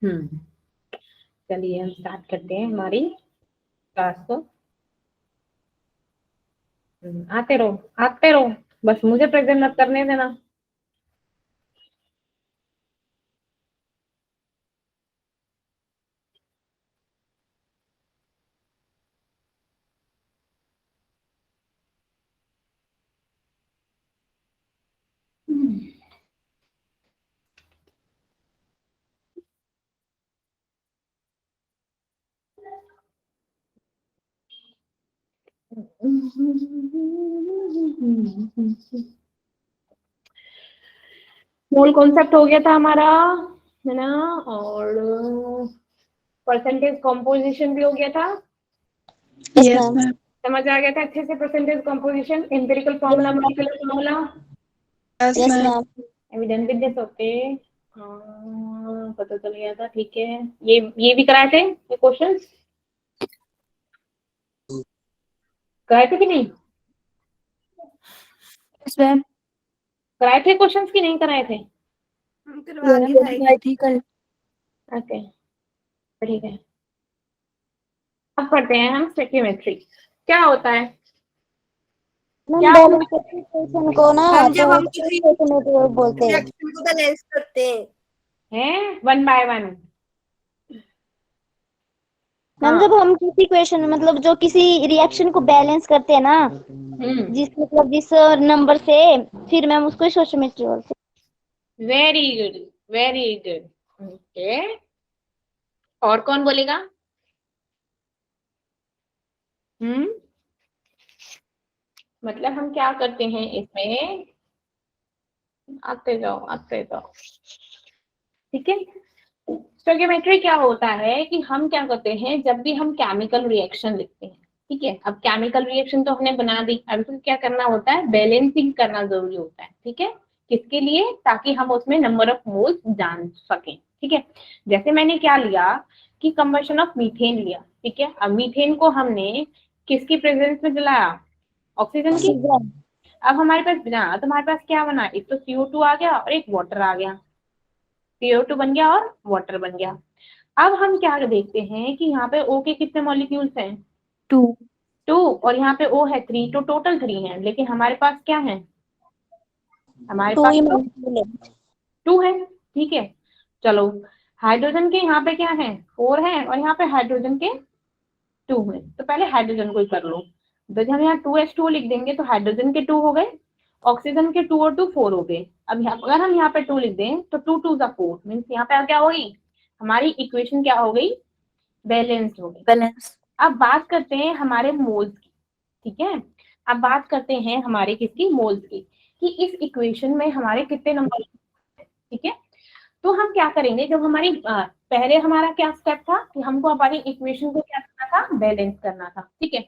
चलिए हम स्टार्ट करते हैं हमारी क्लास को। आते रहो, बस मुझे प्रेजेंट मत करने देना। मोल कॉन्सेप्ट हो गया था हमारा, है ना, और परसेंटेज कंपोजिशन भी हो गया था। Yes ma'am. समझ आ गया था अच्छे से percentage composition, empirical formula, molecular formula. Yes ma'am. Evidence with this okay, पता चल गया था। ठीक है, ये भी कराए थे ये क्वेश्चंस, कराए थे कि नहीं? Yes ma'am. कराए थे क्वेश्चंस कि नहीं कराए थे? हम करवाए थे कल। ओके ठीक है। अब पढ़ते हैं हम स्टोइकियोमेट्री। क्या होता है? क्या बैलेंस इक्वेशन को ना जब हम किसी बोलते हैं, रिएक्शन को बैलेंस करते हैं वन बाय वन। मैम जब हम किसी इक्वेशन मतलब जो किसी रिएक्शन को बैलेंस करते हैं ना, जिस नंबर से, फिर मैम उसको स्टोइकियोमेट्री बोलते हैं। Very good, very good. Okay, और कौन बोलेगा? मतलब हम क्या करते हैं इसमें, आते जाओ। ठीक है, स्टोइकियोमेट्री क्या होता है कि हम क्या करते हैं जब भी हम केमिकल रिएक्शन लिखते हैं। ठीक है, अब केमिकल रिएक्शन तो हमने बना दी, अब तो क्या करना होता है, बैलेंसिंग करना जरूरी होता है। ठीक है, किसके लिए? ताकि हम उसमें नंबर ऑफ मोल्स जान सकें। ठीक है, जैसे मैंने क्या लिया कि कंबशन ऑफ मीथेन लिया। ठीक है, अब मीथेन को हमने किसकी प्रेजेंस में जलाया? ऑक्सीजन की। अब हमारे पास बना, तो हमारे पास क्या बना, एक तो CO2 आ गया और एक वाटर आ गया। CO2 बन गया और वाटर बन गया। अब हम क्या देखते हैं कि यहाँ पे O के कितने मॉलिक्यूल्स हैं? 2 और यहाँ पे O है 3, तो टोटल 3 है। लेकिन हमारे पास क्या है? हमारे पास तो 2 है। ठीक है, चलो हाइड्रोजन के यहाँ पे क्या है? 4 है और यहाँ पे हाइड्रोजन के 2 है। तो पहले हाइड्रोजन को ही कर लो। तो जब हम यहाँ 2H2O लिख देंगे तो हाइड्रोजन के 2 हो गए, ऑक्सीजन के 2 और 2 4 हो गए। अब अगर हम यहाँ पे 2 लिख दें तो 2 2 4 मीन्स यहाँ पे क्या होगी हमारी इक्वेशन? क्या हो गई? बैलेंस्ड हो गई। बैलेंस। अब बात करते हैं हमारे मोल्स की। ठीक है, अब बात करते हैं हमारे किसकी? मोल्स की, कि इस इक्वेशन में हमारे कितने नंबर। ठीक है, तो हम क्या करेंगे, जब हमारी पहले हमारा क्या स्टेप था कि हमको हमारी इक्वेशन को क्या करना था? बैलेंस करना था। ठीक है,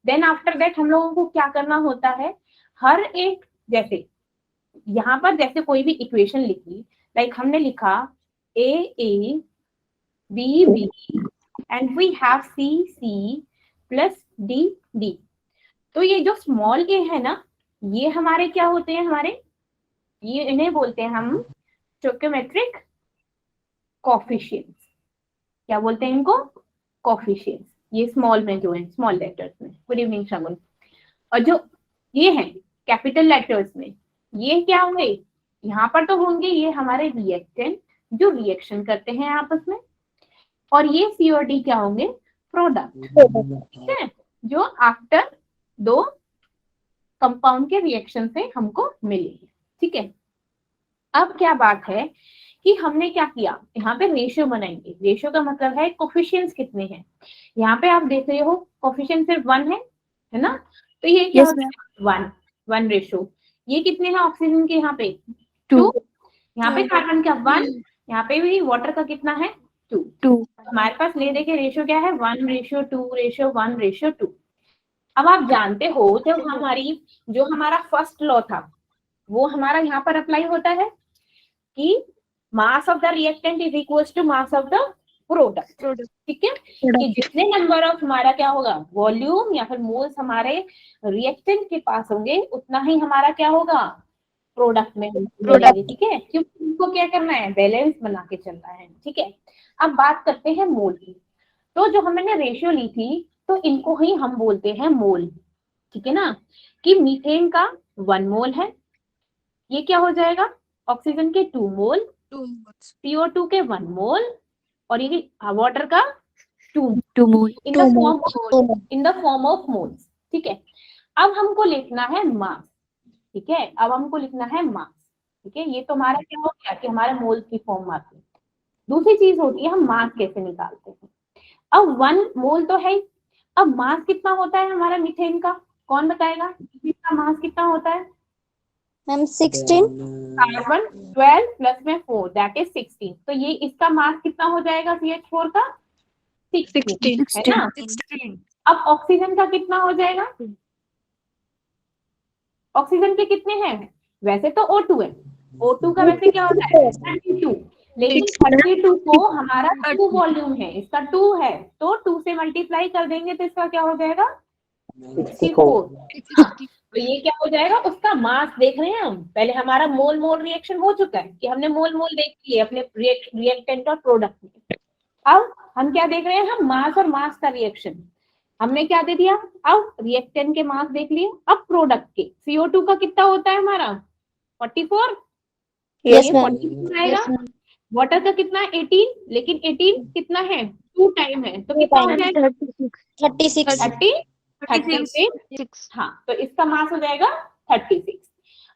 देन आफ्टर दैट हम लोगों को क्या करना होता है, हर एक, जैसे यहाँ पर जैसे कोई भी इक्वेशन लिखी, लाइक हमने लिखा A B B and we have C plus D। तो ये जो स्मॉल a है ना, ये हमारे क्या होते हैं? हमारे ये इन्हें बोलते हैं हम स्टोइकियोमेट्रिक कोफिशिएंट्स। क्या बोलते हैं इनको? कोफिशिएंट्स। ये स्मॉल में जो है, स्मॉल लेटर्स में। गुड इवनिंग शगुन। और जो ये है कैपिटल लेटर्स में, ये क्या होंगे? यहाँ पर तो होंगे ये हमारे रिएक्टेंट जो रिएक्शन करते हैं आपस में, और ये C और D क्या होंगे? प्रोडक्ट। ठीक है, जो आफ्टर दो कंपाउंड के रिएक्शन से हमको मिलेगी। ठीक है, अब क्या बात है कि हमने क्या किया, यहाँ पे रेशियो बनाएंगे। रेशियो का मतलब है कोफिशिएंट्स कितने हैं। यहाँ पे आप देख रहे हो कोफिशिएंट सिर्फ 1 है ना, तो ये क्या होता है? 1 रेशियो। ये कितने हैं ऑक्सीजन के? यहाँ पे 2, यहाँ पे कार्बन का 1, यहाँ पे भी वाटर का कितना है? 2। हमारे पास ले देखे रेशियो क्या है? 1:2:1:2। अब आप जानते हो जब हमारी जो हमारा फर्स्ट लॉ था वो हमारा यहाँ पर अप्लाई होता है कि mass of the reactant is equals to mass of the product. ठीक है, कि जितने नंबर ऑफ हमारा क्या होगा? वॉल्यूम या फिर मोल्स हमारे रिएक्टेंट के पास होंगे, उतना ही हमारा क्या होगा? प्रोडक्ट में मिलेगी, ठीक है, क्योंकि इनको क्या करना है, बैलेंस बना के चलना है, ठीक है। अब बात करते हैं मोल की। तो जो हमने रेशियो ली थी, तो इनको ही हम बोलते हैं मोल, ठीक है ना, कि मीथेन का 1 मोल है, ये क्या हो जाएगा, ऑक्सीजन के 2 मोल, CO2 के 1 मोल, और ये वाटर का 2 mole in the form of moles, ठीक है। अब हमको लिखना है मास, ठीक है, अब हमको लिखना है मास, ठीक है। ये तो हमारा क्या हो गया कि हमारे मोल्स की फॉर्म आती है। दूसरी चीज होती है हम मास कैसे निकालते हैं। अब 1 मोल तो है, अब मास कितना होता है हमारा मीथेन का, कौन बताएगा, इसका मास कितना होता है मैम 16। कार्बन 12 प्लस में 4 दैट इज 16, तो ये इसका मास कितना हो जाएगा CH4 का 16 है ना। अब ऑक्सीजन का कितना हो जाएगा, ऑक्सीजन के कितने हैं, वैसे तो O2 है, O2 का वैसे क्या होता है 32, लेकिन 32 को हमारा 2 वॉल्यूम है, इसका 2 है, तो 2 से मल्टीप्लाई कर देंगे तो इसका क्या हो जाएगा 64। तो ये क्या हो जाएगा, उसका मास देख रहे हैं हम, पहले हमारा मोल मोल रिएक्शन हो चुका है कि हमने मोल मोल देख लिए अपने रिएक्टेंट और प्रोडक्ट में। अब हम क्या देख रहे हैं, हम मास और मास का रिएक्शन, हमने क्या दे दिया, अब रिएक्टेंट के मास देख लिए, अब प्रोडक्ट के CO2 का कितना होता है हमारा 44, यस ये मैम 44 आएगा, वाटर का कितना 18, लेकिन 18 कितना है 2 टाइम है, तो कितना हो जाएगा 36 36। हाँ, तो इसका मास हो जाएगा 36।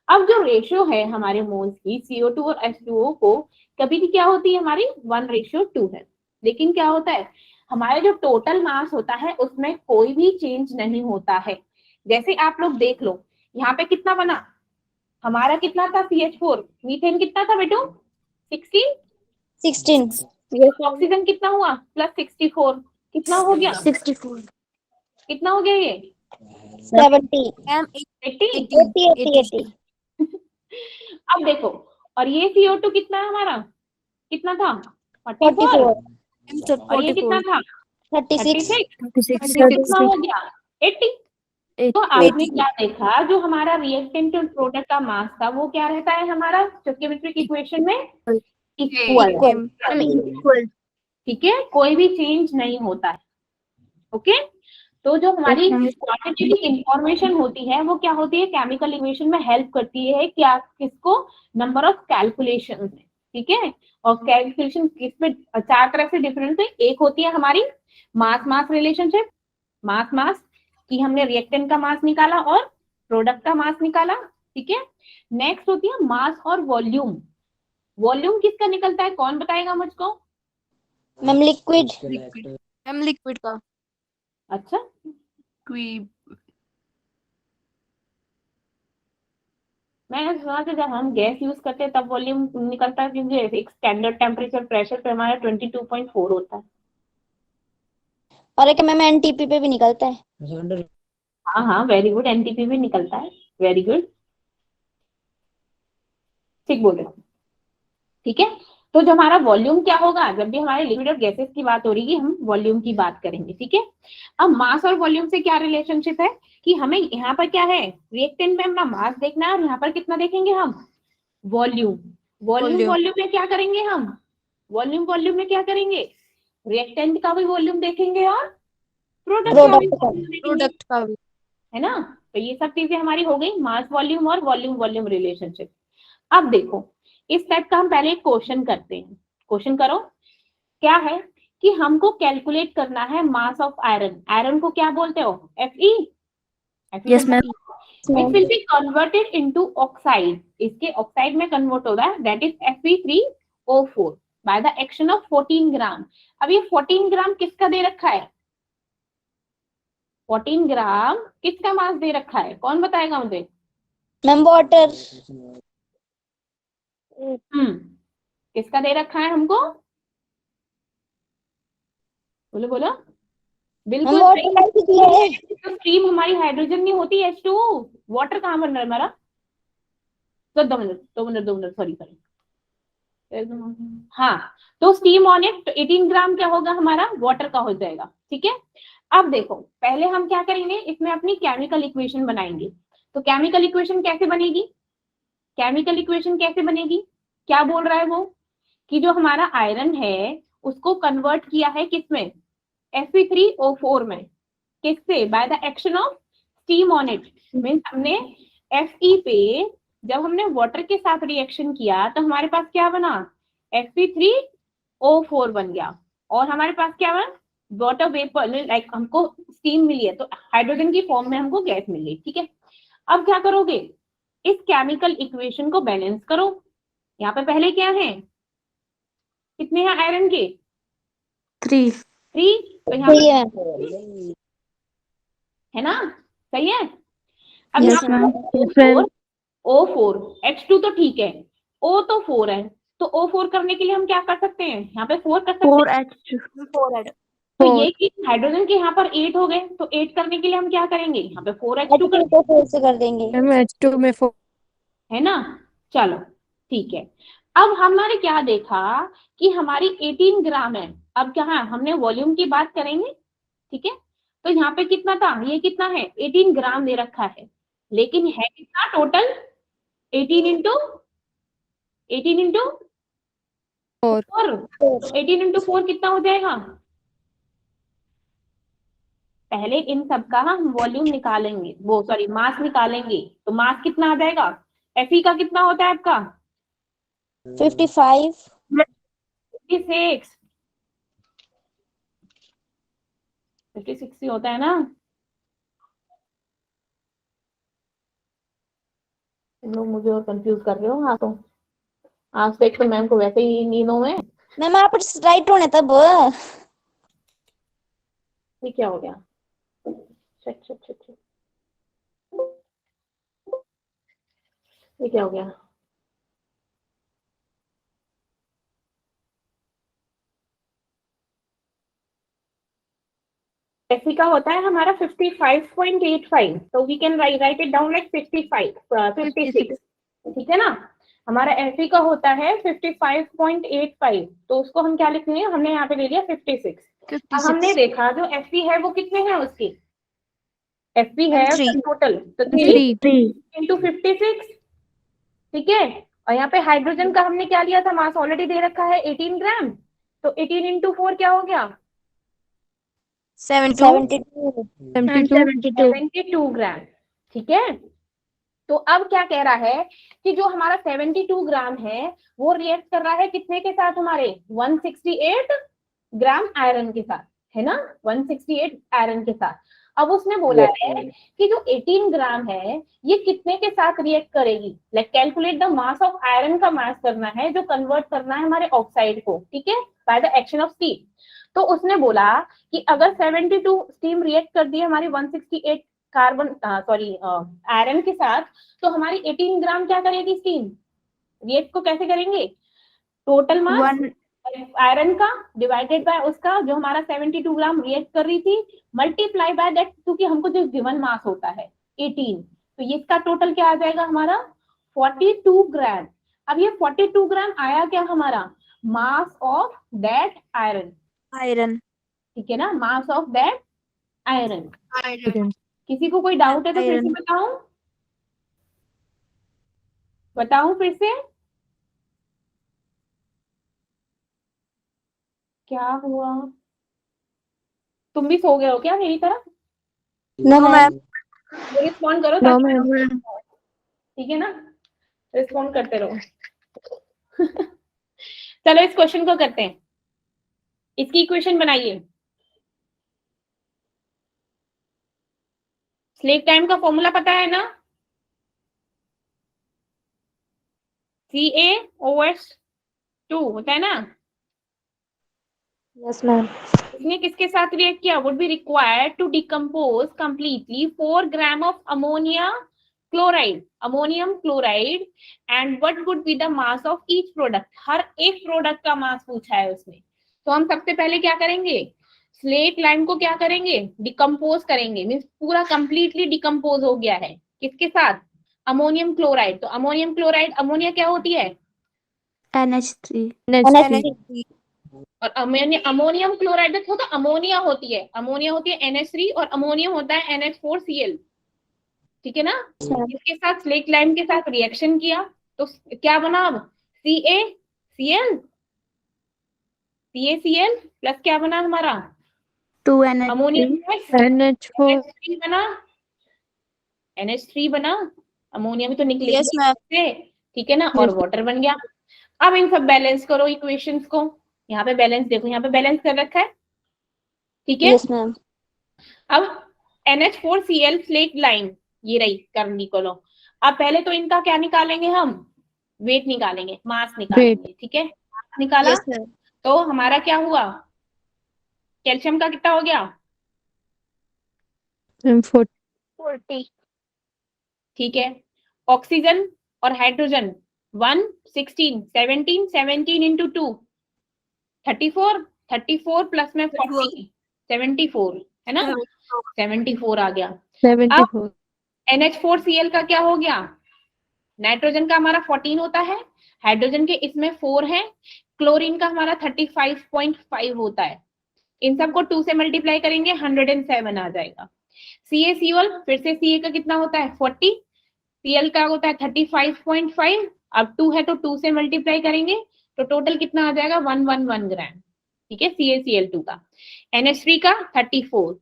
अब जो रेशियो है हमारे मोल्स की CO2 और H2O को, कभी भी क्या होती है हमारी 1:2 है, लेकिन क्या होता है हमारे जो टोटल मास होता है उसमें कोई भी चेंज नहीं होता है। जैसे आप लोग देख लो, यहाँ पे कितना बना, हमारा कितना था CH4, मीथेन कितना था बेटू 16, ऑक्सीजन कितना हुआ प्लस 64, कितना हो गया 64 कितना हो गया ये 70 80। 80। अब देखो, और ये CO2 कितना है हमारा, कितना था 44, 44 और ये कितना था 36 कितना हो गया 80। तो आपने क्या देखा, जो हमारा रिएक्टेंट और प्रोडक्ट का मास था वो क्या रहता है हमारा स्टोइकियोमेट्रिक इक्वेशन में इक्वल, ठीक है, कोई भी चेंज नहीं होता है, ओके। तो जो हमारी क्वांटिटेटिव इंफॉर्मेशन होती है वो क्या होती है, केमिकल इक्वेशन में हेल्प करती है, क्या किसको, नंबर ऑफ कैलकुलेशन, ठीक है। और कैलकुलेशन किसमें 4 तरह से डिफरेंट है, एक होती है हमारी मास मास रिलेशनशिप, मास मास कि हमने रिएक्टेंट का मास निकाला और प्रोडक्ट का मास निकाला, ठीक है। नेक्स्ट होती है मास और वॉल्यूम, वॉल्यूम किसका निकलता है, कौन बताएगा मुझको, मैम लिक्विड का अच्छा मैंने सुना था जब हम गैस यूज करते हैं तब वॉल्यूम निकलता है, क्योंकि एक स्टैंडर्ड टेम्परेचर प्रेशर पे हमारा 22.4 होता है। और एक मैम एनटीपी पे भी निकलता है। हाँ हाँ वेरी गुड, NTP भी निकलता है, वेरी गुड, ठीक बोले, ठीक है। तो जो हमारा वॉल्यूम क्या होगा, जब भी हमारे लिक्विड और गैसेस की बात हो रही है हम वॉल्यूम की बात करेंगे, ठीक है। अब मास और वॉल्यूम से क्या रिलेशनशिप है कि हमें यहाँ पर क्या है, रिएक्टेंट में अपना मास देखना है और यहाँ पर कितना देखेंगे हम वॉल्यूम, वॉल्यूम में क्या करेंगे हम, वॉल्यूम में क्या करेंगे, रिएक्टेंट का भी वॉल्यूम देखेंगे और प्रोडक्ट का भी, है ना। तो ये सब चीजें हमारी हो गई मास वॉल्यूम और वॉल्यूम रिलेशनशिप। अब देखो इस टाइप का हम पहले एक क्वेश्चन करते हैं, क्वेश्चन करो, क्या है कि हमको कैलकुलेट करना है मास ऑफ आयरन, आयरन को क्या बोलते हो Fe, yes ma'am it will be converted into oxide, इसके ऑक्साइड में कन्वर्ट होगा that is Fe3O4 by the action of 14 ग्राम। अब ये 14 ग्राम किसका दे रखा है, 14 ग्राम किसका मास दे रखा है, कौन बताएगा मुझे, मैम वाटर किसका दे रखा है हमको, बोलो बोलो, बिल्कुल तो स्ट्रीम हमारी हाइड्रोजन नहीं होती H2, वाटर कहाँ बन रहा है हमारा, तो 2 मिनट सॉरी हाँ, तो स्टीम ऑन इट 18 ग्राम क्या होगा हमारा वाटर का हो जाएगा, ठीक है। अब देखो पहले हम क्या करेंगे, इसमें अपनी केमिकल इक्वेशन बनाएंगे, तो केमिकल इक्वेशन कैसे बनेगी, केमिकल इक्वेशन कैसे बनेगी? क्या बोल रहा है वो कि जो हमारा आयरन है उसको कन्वर्ट किया है किसमें? Fe3O4 में। किससे? By the action of steam on it. Means हमने Fe पे जब हमने वाटर के साथ रिएक्शन किया तो हमारे पास क्या बना? Fe3O4 बन गया और हमारे पास क्या बना? वाटर वेपर, लाइक हमको स्टीम मिली है तो हाइड्रोजन की फॉर्म में हमको गैस मिल गई। ठीक है, अब क्या करोगे? इस केमिकल इक्वेशन को बैलेंस करो। यहाँ पे पहले क्या है? कितने हैं आयरन के? 3 3। तो यहाँ सही है। पे है ना? सही है। अब Yes, यहाँ ma'am. O4 O4 H2 तो ठीक है, O तो 4 है, तो O4 करने के लिए हम क्या कर सकते हैं? यहाँ पे 4 कर सकते हैं। 4H2 4 तो ये कि हाइड्रोजन के यहाँ पर 8 हो गए, तो 8 करने के लिए हम क्या करेंगे? यहाँ पे 4H2 कर, को 4 से कर देंगे। मैम H2 में 4 है ना? चलो ठीक है। अब हमने क्या देखा कि हमारी 18 ग्राम है। अब क्या है? हमने वॉल्यूम की बात करेंगे। ठीक है, तो यहाँ पे कितना था? ये कितना है? 18 ग्राम दे रखा है, लेकिन है कितना टोटल? 18 इंटू 4 4। 18 इंटू 4 कितना हो जाएगा? पहले इन सब का हम वॉल्यूम निकालेंगे, वो सॉरी मास निकालेंगे। तो मास कितना आ जाएगा? Fe का कितना होता है आपका? 55 56। 56 ही होता है ना? तुम लोग मुझे और कंफ्यूज कर रहे हो। हाँ, तो आज से तो मैम को वैसे ही नींदों में। मैम आप राइट होने तब। ये क्या हो गया? अच्छा। ये क्या हो गया? Fe का होता है हमारा 55.85, तो we can write it down like 56। ठीक है ना? हमारा Fe का होता है 55.85, तो उसको हम क्या लिखेंगे? हमने यहाँ पे ले लिया 56। अब हमने देखा जो Fe है वो कितने हैं उसकी? Fe है टोटल तो 3 इंटू 56। ठीक है, और यहाँ पे हाइड्रोजन का हमने क्या लिया था? मास ऑलरेडी दे रखा है 18 ग्राम, तो 18 इंटू 4 क्या हो गया? 72 ग्राम। ठीक है, तो अब क्या कह रहा है कि जो हमारा 72 ग्राम है वो रिएक्ट कर रहा है कितने के साथ? हमारे 168 ग्राम आयरन के साथ, है ना? 168 आयरन के साथ। अब उसने बोला है कि जो 18 ग्राम है ये कितने के साथ रिएक्ट करेगी? Like calculate the mass of iron का मास करना है, जो कन्वर्ट करना है हमारे ऑक्साइड को। ठीक है, by the action of steam. तो उसने बोला कि अगर 72 स्टीम रिएक्ट कर दी हमारी 168 कार्बन सॉरी आयरन के साथ, तो हमारी 18 ग्राम क्या करेगी? स्टीम रिएक्ट को कैसे करेंगे? टोटल मास आयरन का डिवाइडेड बाय उसका जो हमारा 72 ग्राम रिएक्ट कर रही थी, मल्टीप्लाई बाय दैट, क्योंकि हमको जो गिवन मास होता है 18, तो ये इसका टोटल क्या आ जाएगा? हमारा 42 ग्राम। अब ये 42 ग्राम आया क्या? हमारा मास ऑफ दैट आयरन। ठीक है ना? Mass of that iron. किसी को कोई डाउट है तो फिर से बताऊं फिर से? क्या हुआ? तुम भी सो गए हो क्या मेरी तरह? No ma'am. रिस्पॉन्ड करो No, ताकि ma'am. ठीक है ना? रिस्पॉन्ड करते रहो। चलो इस क्वेश्चन को करते हैं। इसकी इक्वेशन बनाइए। स्लेक टाइम का फॉर्मूला पता है ना? CaOH2 होता है ना? Yes ma'am. इसने किसके साथ रिएक्ट किया? Would be required to decompose completely 4 gram of ammonium chloride and what would be the mass of each product. हर एक प्रोडक्ट का मास पूछा है उसने। तो हम सबसे पहले क्या करेंगे? स्लेट लाइम को क्या करेंगे? डिकम्पोज करेंगे। मीन्स पूरा कंप्लीटली डिकम्पोज हो गया है किसके साथ? Ammonium chloride. तो अमोनियम क्लोराइड, अमोनिया क्या होती है? NH3 और अमोनियम क्लोराइड देखो तो अमोनिया होती है NH3 और अमोनियम होता है NH4Cl। ठीक है ना? इसके साथ स्लेक लाइम के साथ रिएक्शन किया तो क्या बना अब, CaCl, CaCl प्लस क्या बना हमारा, 2NH3 ammonium gas, NH4 NH3 बना, NH3 बना, अमोनिया भी तो निकलेगी यस मैम से, ठीक है ना, और वाटर बन गया। अब इन सब बैलेंस करो इक्वेशंस को, यहाँ पे बैलेंस देखो, यहाँ पे बैलेंस कर रखा है, ठीक है। Yes ma'am. अब NH4Cl स्लेट लाइन ये रही करनी को लो। अब पहले तो इनका क्या निकालेंगे हम, वेट निकालेंगे, मास निकालेंगे, ठीक है, मास निकाला यस मैम। तो हमारा क्या हुआ, कैल्शियम का कितना हो गया, 40 ठीक है। ऑक्सीजन और हाइड्रोजन 116 17 17 इंटू 2 34 34 प्लस में 40 74 है ना, 74 आ गया। अब 74 NH4Cl का क्या हो गया, नाइट्रोजन का हमारा 14 होता है, हाइड्रोजन के इसमें 4 है, क्लोरीन का हमारा 35.5 होता है। इन सबको 2 से मल्टीप्लाई करेंगे 107 आ जाएगा। CaCl फिर से Ca का कितना होता है 40, Cl का होता है 35.5, अब 2 है तो 2 से मल्टीप्लाई करेंगे तो टोटल कितना आ जाएगा 111 ग्राम, ठीक है, CaCl2 का। NH3 का 34,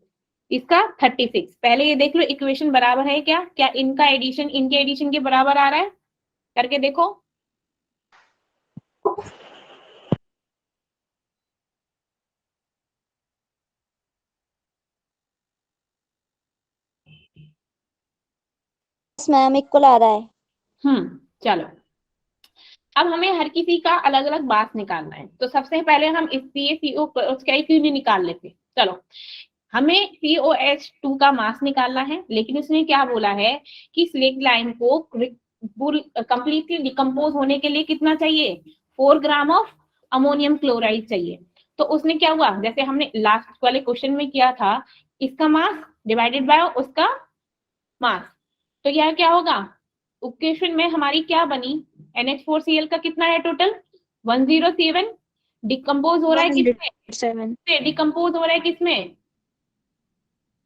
इसका 36। पहले ये देख लो इक्वेशन बराबर है क्या, क्या इनका एडिशन इनके एडिशन के बराबर आ रहा है, करके देखो। यस मैम, इक्वल आ रहा है। चलो अब हमें हर किसी का अलग अलग मास निकालना है, तो सबसे पहले हम इस CaCO उसका क्यों नहीं निकाल लेते। चलो हमें COH2 का मास निकालना है, लेकिन उसने क्या बोला है कि स्लेट लाइन को कंप्लीटली डिकम्पोज होने के लिए कितना चाहिए, 4 ग्राम ऑफ अमोनियम क्लोराइड चाहिए। तो उसने क्या हुआ, जैसे हमने लास्ट वाले क्वेश्चन में किया था, इसका मास डिवाइडेड बाय उसका मास, तो यह क्या होगा, इक्वेशन में हमारी क्या बनी, NH4Cl का कितना है टोटल 107, डिकम्पोज हो रहा है किसमें, 107 डिकम्पोज हो रहा है किसमें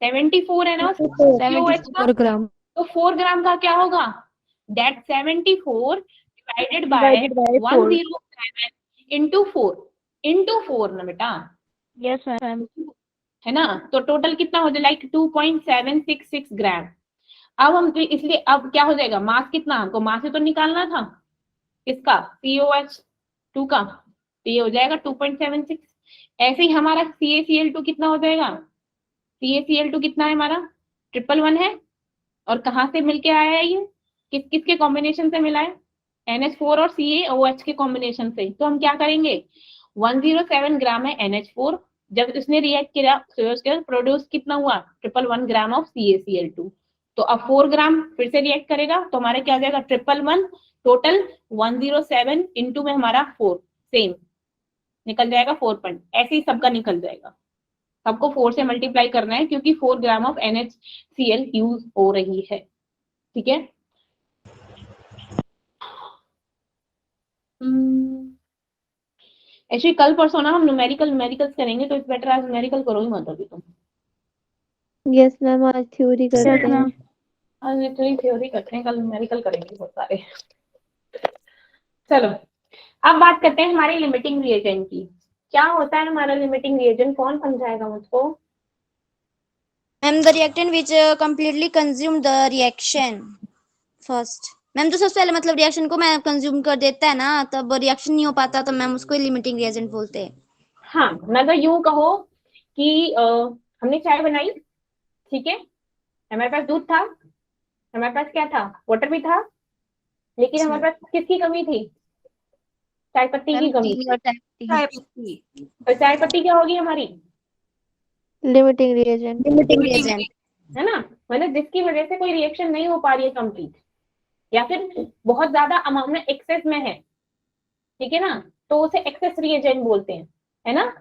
74 है ना, COH का, 74 ग्राम तो 4 ग्राम का क्या होगा, that 74 divided by divided by 4 107 into 4 ना बेटा, यस मैम है ना, तो टोटल कितना हो जाए लाइक 2.766 ग्राम। अब हम तो इसलिए अब क्या हो जाएगा, मास कितना, हमको मास ही तो निकालना था किसका, COH2 का, तो ये हो जाएगा 2.76। ऐसे ही हमारा CaCl2 कितना हो जाएगा, CaCl2 कितना है हमारा 111 है, और कहाँ से मिलके आया है ये, किस किसके कॉम्बिनेशन से मिला है, NH4 और CaOH के कॉम्बिनेशन से। तो हम क्या करेंगे, 107 ग्राम है NH4, जब इसने रिएक्ट किया प्रोड्यूस कितना हुआ 111 ग्राम ऑफ CaCl2, तो अब 4 ग्राम फिर से रिएक्ट करेगा तो हमारा क्या आ जाएगा 111, टोटल 107 इंटू में हमारा 4, सेम निकल जाएगा 4 पॉइंट, ऐसे ही सबका निकल जाएगा, सबको 4 से मल्टीप्लाई करना है क्योंकि 4 ग्राम ऑफ NaCl यूज हो रही है, ठीक है। एक्चुअली कल परसों ना हम न्यूमेरिकल्स करेंगे, तो इस बेटर आज न्यूमेरिकल करो ही मत अभी तुम, यस मैम आज थ्योरी करते हैं आज लिटरली थ्योरी करते हैं, कल न्यूमेरिकल करेंगे बहुत सारे। चलो अब बात करते हैं हमारे लिमिटिंग रिएजेंट की, क्या होता है हमारा लिमिटिंग रिएजेंट, कौन समझाएगा मुझको। Ma'am the reactant which completely consume the reaction first. Ma'am तो सबसे पहले मतलब रिएक्शन को मैं कंज्यूम कर देता है ना, तब रिएक्शन नहीं हो पाता, तो मैम उसको लिमिटिंग रिएजेंट बोलते हैं। हाँ मगर यूं कहो कि हमने चाय बनाई, ठीक है, हमारे पास दूध था, हमारे पास क्या था, वाटर भी था, लेकिन हमारे पास किसकी कमी थी, चाय पत्ती की मैम कमी टी थी, और चाय पत्ती। तो चाय पत्ती क्या होगी हमारी, लिमिटिंग रिएजेंट लिमिटिंग रिएजेंट। है ना, मतलब जिसकी वजह से कोई रिएक्शन नहीं हो पा रही है कंप्लीट, या फिर बहुत ज्यादा अमाउंट में एक्सेस में है, ठीक है ना, तो उसे एक्सेस रिएजेंट बोलते हैं, है ना।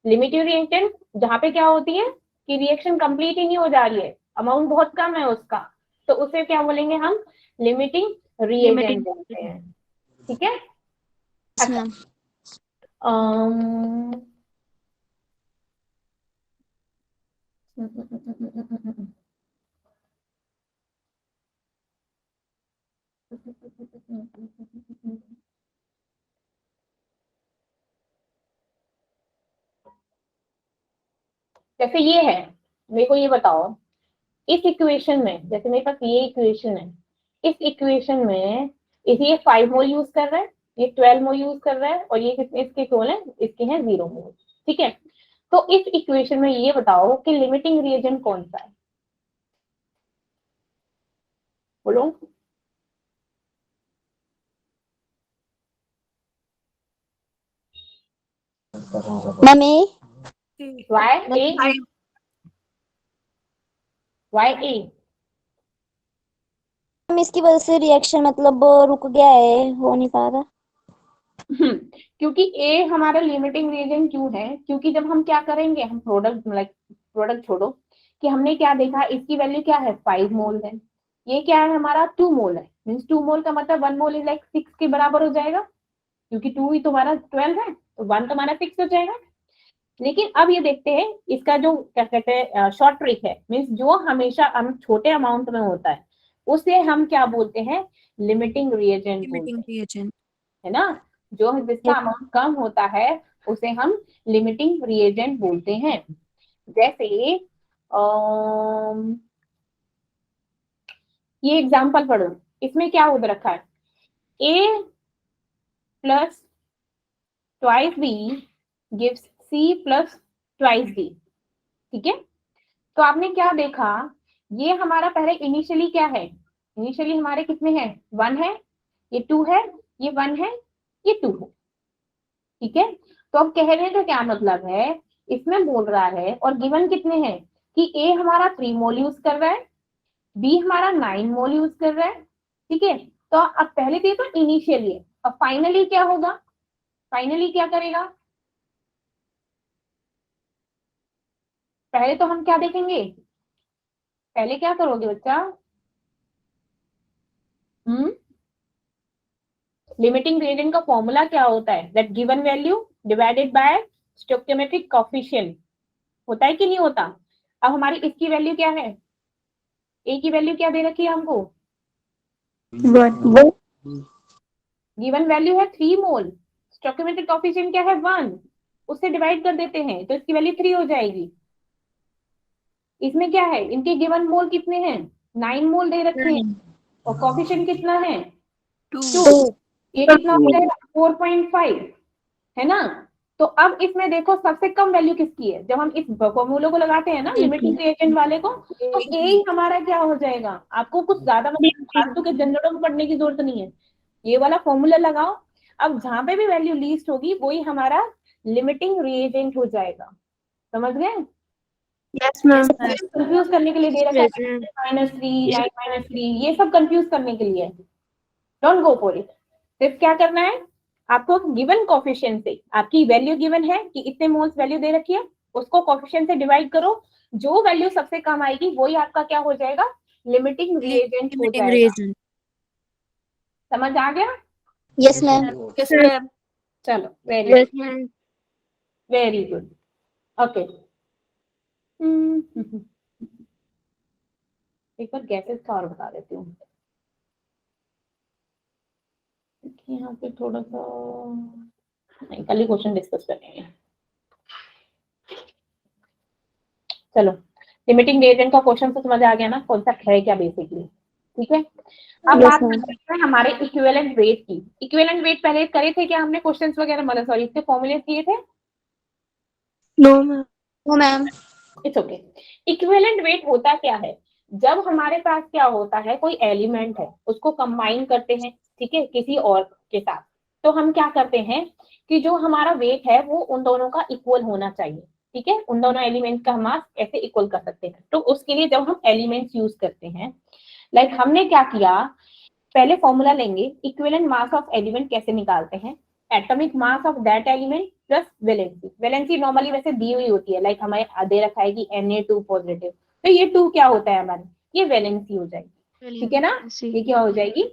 लिमिटिव रिएजेंट जहाँ पे क्या होती है कि रिएक्शन कंप्लीट ही नहीं हो जा रही है, अमाउंट बहुत कम है उसका, तो उसे क्या बोलेंगे हम, लिमिटिंग रिएजेंट बोलते हैं, ठीक है। अच्छा मैम अम्म, जैसे ये है, मेरे को ये बताओ, इस इक्वेशन में, जैसे मेरे पास ये इक्वेशन है, इस इक्वेशन में ये 5 मोल यूज कर रहा है, ये 12 मोल यूज कर रहा है, और ये कितने इसके मोल है, इसके हैं 0 मोल। ठीक है, तो इस इक्वेशन में ये बताओ कि लिमिटिंग रिएजेंट कौन सा है, बोलो। मैम ए वाई ए मैम इसकी वजह से रिएक्शन मतलब रुक गया है, हो नहीं पा रहा। क्योंकि ए हमारा लिमिटिंग रिएजेंट क्यों है, क्योंकि जब हम क्या करेंगे, हम प्रोडक्ट छोड़ो, कि हमने क्या देखा, इसकी वैल्यू क्या है 5 मोल है, ये क्या है हमारा 2 मोल है, मीन्स 2 मोल का मतलब 1 मोल इज लाइक 6 के बराबर हो जाएगा, क्योंकि 2 ही तुम्हारा 12 है, तो 1 तुम्हारा 6 हो जाएगा। लेकिन अब ये देखते हैं, इसका जो क्या कहते हैं शॉर्ट ट्रिक है, मीन्स जो हमेशा हम छोटे अमाउंट में होता है उसे हम क्या बोलते हैं, लिमिटिंग रिएजेंट बोलते हैं, है ना। जो जिसका अमाउंट कम होता है उसे हम लिमिटिंग रिएजेंट बोलते हैं। जैसे ये एग्जांपल पढ़ो, इसमें क्या हो रखा है, a plus twice b gives c plus twice d। ठीक है, तो आपने क्या देखा, ये हमारा पहले इनिशियली क्या है, इनिशियली हमारे कितने हैं, 1 है, ये 2 है, ये 1 है, ये 2 है। ठीक है, तो अब कहने का क्या मतलब है, इसमें बोल रहा है, और गिवन कितने हैं, कि ए हमारा 3 मोल यूज कर रहा है, बी हमारा 9 मोल यूज कर रहा है। ठीक है, तो अब पहले तो इनिशियली है, अब फाइनली क्या होगा, फाइनली क्या करेगा, पहले तो हम क्या देखेंगे, पहले क्या करोगे बच्चा, लिमिटिंग ग्रेडियंट का फॉर्मूला क्या होता है, that given value divided by stoichiometric coefficient, होता है कि नहीं होता। अब हमारी इसकी वैल्यू क्या है, ए की वैल्यू क्या दे रखी है हमको, गिवन वैल्यू है 3 मोल, स्टोइकोमेट्रिक कोएफिशिएंट क्या है 1, उससे डिवाइड कर देते हैं तो इसकी वैल्यू 3 हो जाएगी। इसमें क्या है, इनके गिवन मोल कितने हैं, 9 मोल दे रखे हैं, और कोएफिशिएंट कितना है 2, ये कितना हो जाएगा 4.5, है ना। तो अब इसमें देखो सबसे कम वैल्यू किसकी है, जब हम इस फॉर्मूले को लगाते हैं ना लिमिटिंग रिएजेंट वाले को, तो ए ही हमारा क्या हो जाएगा, आपको कुछ ज्यादा मतलब फालतू के झंझटों में पढ़ने की जरूरत नहीं है, ये वाला फॉर्मूला लगाओ। अब जहां पे भी वैल्यू लीस्ट होगी वही हमारा लिमिटिंग रिएजेंट हो जाएगा, समझ गए। Yes ma'am. कंफ्यूज करने के लिए दे रखा है -3 9-3, ये सब कंफ्यूज करने के लिए, डोंट गो फॉर इट। सिर्फ क्या करना है, आपको गिवन कोफिशिएंट से, आपकी वैल्यू गिवन है कि इतने मोल्स वैल्यू दे रखी है, उसको कोफिशिएंट से डिवाइड करो, जो वैल्यू सबसे कम आएगी वही आपका क्या हो जाएगा, लिमिटिंग रिएजेंट हो जाएगा। समझ आ गया। Yes ma'am. चलो, वेरी गुड, ओके। एक बार गैसेस का और बता देती हूँ, यहाँ पे थोड़ा सा नहीं, कल ही क्वेश्चन डिस्कस करेंगे। चलो, लिमिटिंग रिएजेंट का क्वेश्चन तो समझ आ गया ना, कॉन्सेप्ट है क्या बेसिकली। ठीक है, अब बात करते हैं हमारे इक्विवेलेंट वेट की। इक्विवेलेंट वेट पहले करे थे क्या हमने क्वेश्चंस वगैरह, मतलब सॉरी इसके फॉर्मूले किए थे। No ma'am. No ma'am. It's okay. Equivalent weight होता क्या है, जब हमारे पास क्या होता है, कोई एलिमेंट है उसको कंबाइन करते हैं, ठीक है, किसी और के साथ, तो हम क्या करते हैं कि जो हमारा वेट है वो उन दोनों का इक्वल होना चाहिए। ठीक है, उन दोनों एलिमेंट का मास कैसे इक्वल कर सकते हैं, तो उसके लिए जब हम एलिमेंट्स यूज करते हैं, लाइक हमने क्या किया, पहले फॉर्मूला लेंगे, इक्विवेलेंट मास ऑफ एलिमेंट कैसे निकालते हैं, atomic mass of that element plus valency. Valency normally वैसे दी हुई होती है, लाइक हमें दे रखा है कि Na2 पॉजिटिव, तो ये 2 क्या होता है हमारी, ये वैलेंसी हो जाएगी। ठीक है ना, ये क्या हो जाएगी,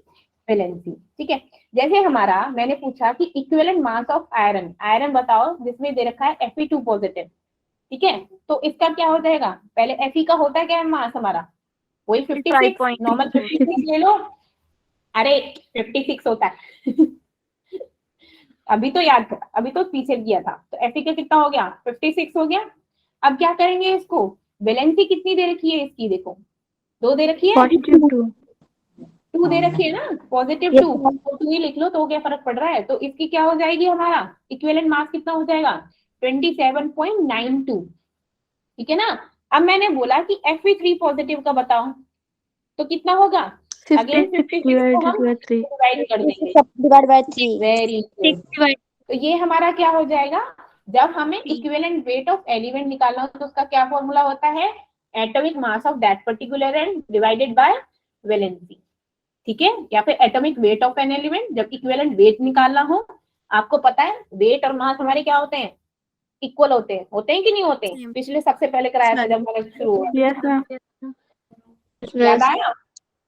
वैलेंसी। ठीक है, जैसे हमारा मैंने पूछा कि equivalent mass of iron, iron बताओ जिसमें दे रखा है Fe2 पॉजिटिव। ठीक है, तो इसका क्या हो जाएगा, पहले Fe का होता है क्या मास हमारा, वही 56, नॉर्मल 56 ले लो, अरे 56 होता है अभी तो याद था, अभी तो पीछे किया था। तो Fe कितना हो गया, 56 हो गया। अब क्या करेंगे इसको, वैलेंसी कितनी दे रखी है इसकी, देखो 2 दे रखी है, +2 2 दे रखी है ना, +2 तो 2 ही लिख लो, तो क्या फर्क पड़ रहा है। तो इसकी क्या हो जाएगी, हमारा इक्विवेलेंट मास कितना हो जाएगा, 27.92, ठीक है ना। अब मैंने बोला कि Fe3 पॉजिटिव का बताओ, तो कितना होगा, अगेन 56 को हम डिवाइड कर देंगे, डिवाइड बाय 3। Very good. तो ये हमारा क्या हो जाएगा, जब हमें इक्विवेलेंट वेट ऑफ एलिमेंट निकालना हो तो उसका क्या फॉर्मूला होता है, atomic mass of that particular element divided by valency, ठीक है। या फिर atomic weight of an element, जब इक्विवेलेंट वेट निकालना हो, आपको पता है वेट और मास हमारे क्या होते हैं, इक्वल होते हैं कि नहीं होते हैं, पिछले सबसे पहले कराया था जब मैंने शुरू हुआ, यस मैम याद आया।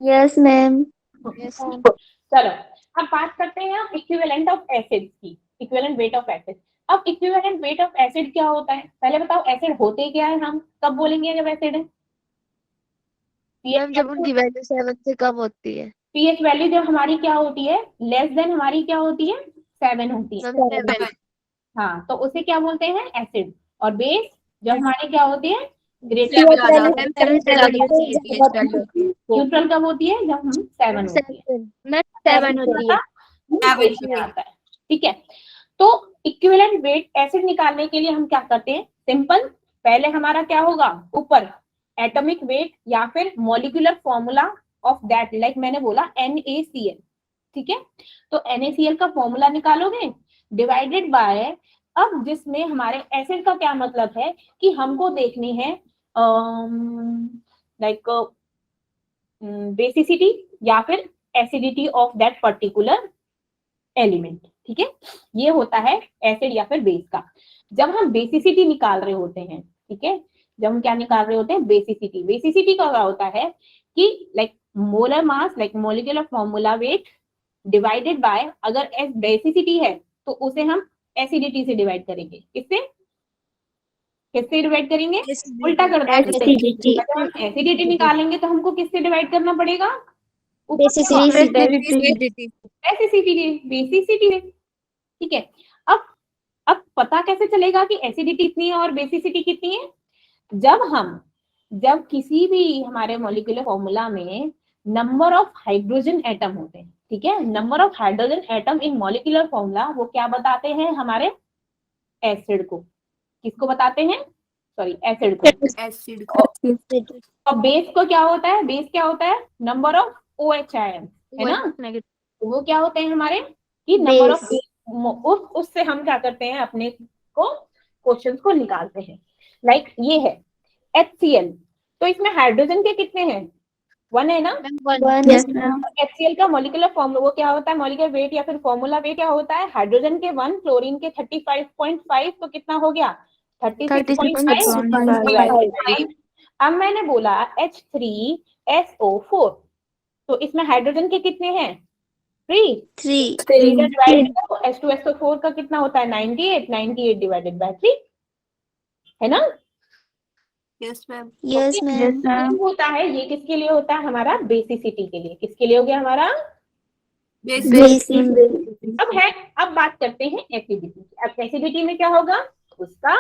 यस मैम चलो अब बात करते हैं इक्विवेलेंट ऑफ एसिड की, इक्विवेलेंट वेट ऑफ एसिड। अब इक्विवेलेंट वेट ऑफ एसिड क्या होता है, पहले बताओ एसिड होते क्या है, हम कब बोलेंगे जब एसिड है, मैम जब उनकी वैल्यू 7 से कम होती है पीएच वैल्यू जब हमारी क्या होती है, लेस देन हमारी क्या होती है, 7 होती है, मैम 7 हाँ, तो उसे क्या बोलते हैं एसिड। और बेस जब हमारी क्या होती है, ग्रेटर न्यूट्रल कब होती है, जब हम 7 होती है, मैम 7 होती है आता है, ठीक है। तो इक्विवेलेंट वेट एसिड निकालने के लिए हम क्या करते हैं, सिंपल, पहले हमारा क्या होगा, ऊपर एटॉमिक वेट या फिर molecular formula of that, like मैंने बोला NaCl, ठीक है। तो NaCl का फॉर्मूला निकालोगे, डिवाइडेड बाय, अब जिसमें हमारे एसिड का क्या मतलब है कि हमको देखनी है लाइक बेसिसिटी या फिर acidity of that particular element, ठीक है। ये होता है एसिड या फिर बेस का। जब हम बेसिसिटी निकाल रहे होते हैं, ठीक है, जब हम क्या निकाल रहे होते हैं, बेसिसिटी, बेसिसिटी का क्या होता है कि like molar mass, like molecular formula weight divided by, अगर बेसिसिटी है तो उसे हम एसिडिटी से डिवाइड करेंगे, किससे, किससे डिवाइड करेंगे, उल्टा कर देंगे, एसिडिटी निकालेंगे तो हमको किससे डिवाइड करना पड़ेगा, बेसिसिटी, ठीक है। अब पता कैसे चलेगा कि एसिडिटी इतनी है और बेसिसिटी कितनी है, जब किसी भी हमारे मॉलिक्यूलर फॉर्मूला में नंबर ऑफ हाइड्रोजन एटम होते हैं, ठीक है, number of hydrogen atom in molecular formula, वो क्या बताते हैं हमारे एसिड को, किसको बताते हैं, सॉरी एसिड को। और बेस को क्या होता है, बेस क्या होता है, नंबर ऑफ OH आयन, है ना, तो वो क्या होते हैं हमारे कि नंबर ऑफ, उससे हम क्या करते हैं, अपने को क्वेश्चंस को निकालते हैं। लाइक ये है HCl, तो इसमें हाइड्रोजन के कितने हैं, 1 है ना, HCl का मॉलिक्यूलर फॉर्मूला वो क्या होता है, मॉलिक्यूलर वेट या फिर फॉर्मूला वेट क्या होता है, हाइड्रोजन के 1, क्लोरीन के 35.5, तो कितना हो गया 36.5। अब मैंने बोला H3SO4, तो इसमें हाइड्रोजन के कितने हैं, 3 डिवाइड करो, H2SO4 का कितना होता है 98 डिवाइडेड बाय 3, है ना। यस मैम होता है, ये किसके लिए होता है, हमारा बेसिसिटी के लिए, किसके लिए हो गया हमारा अब बात करते हैं एसिडिटी। अब एसिडिटी में क्या होगा, उसका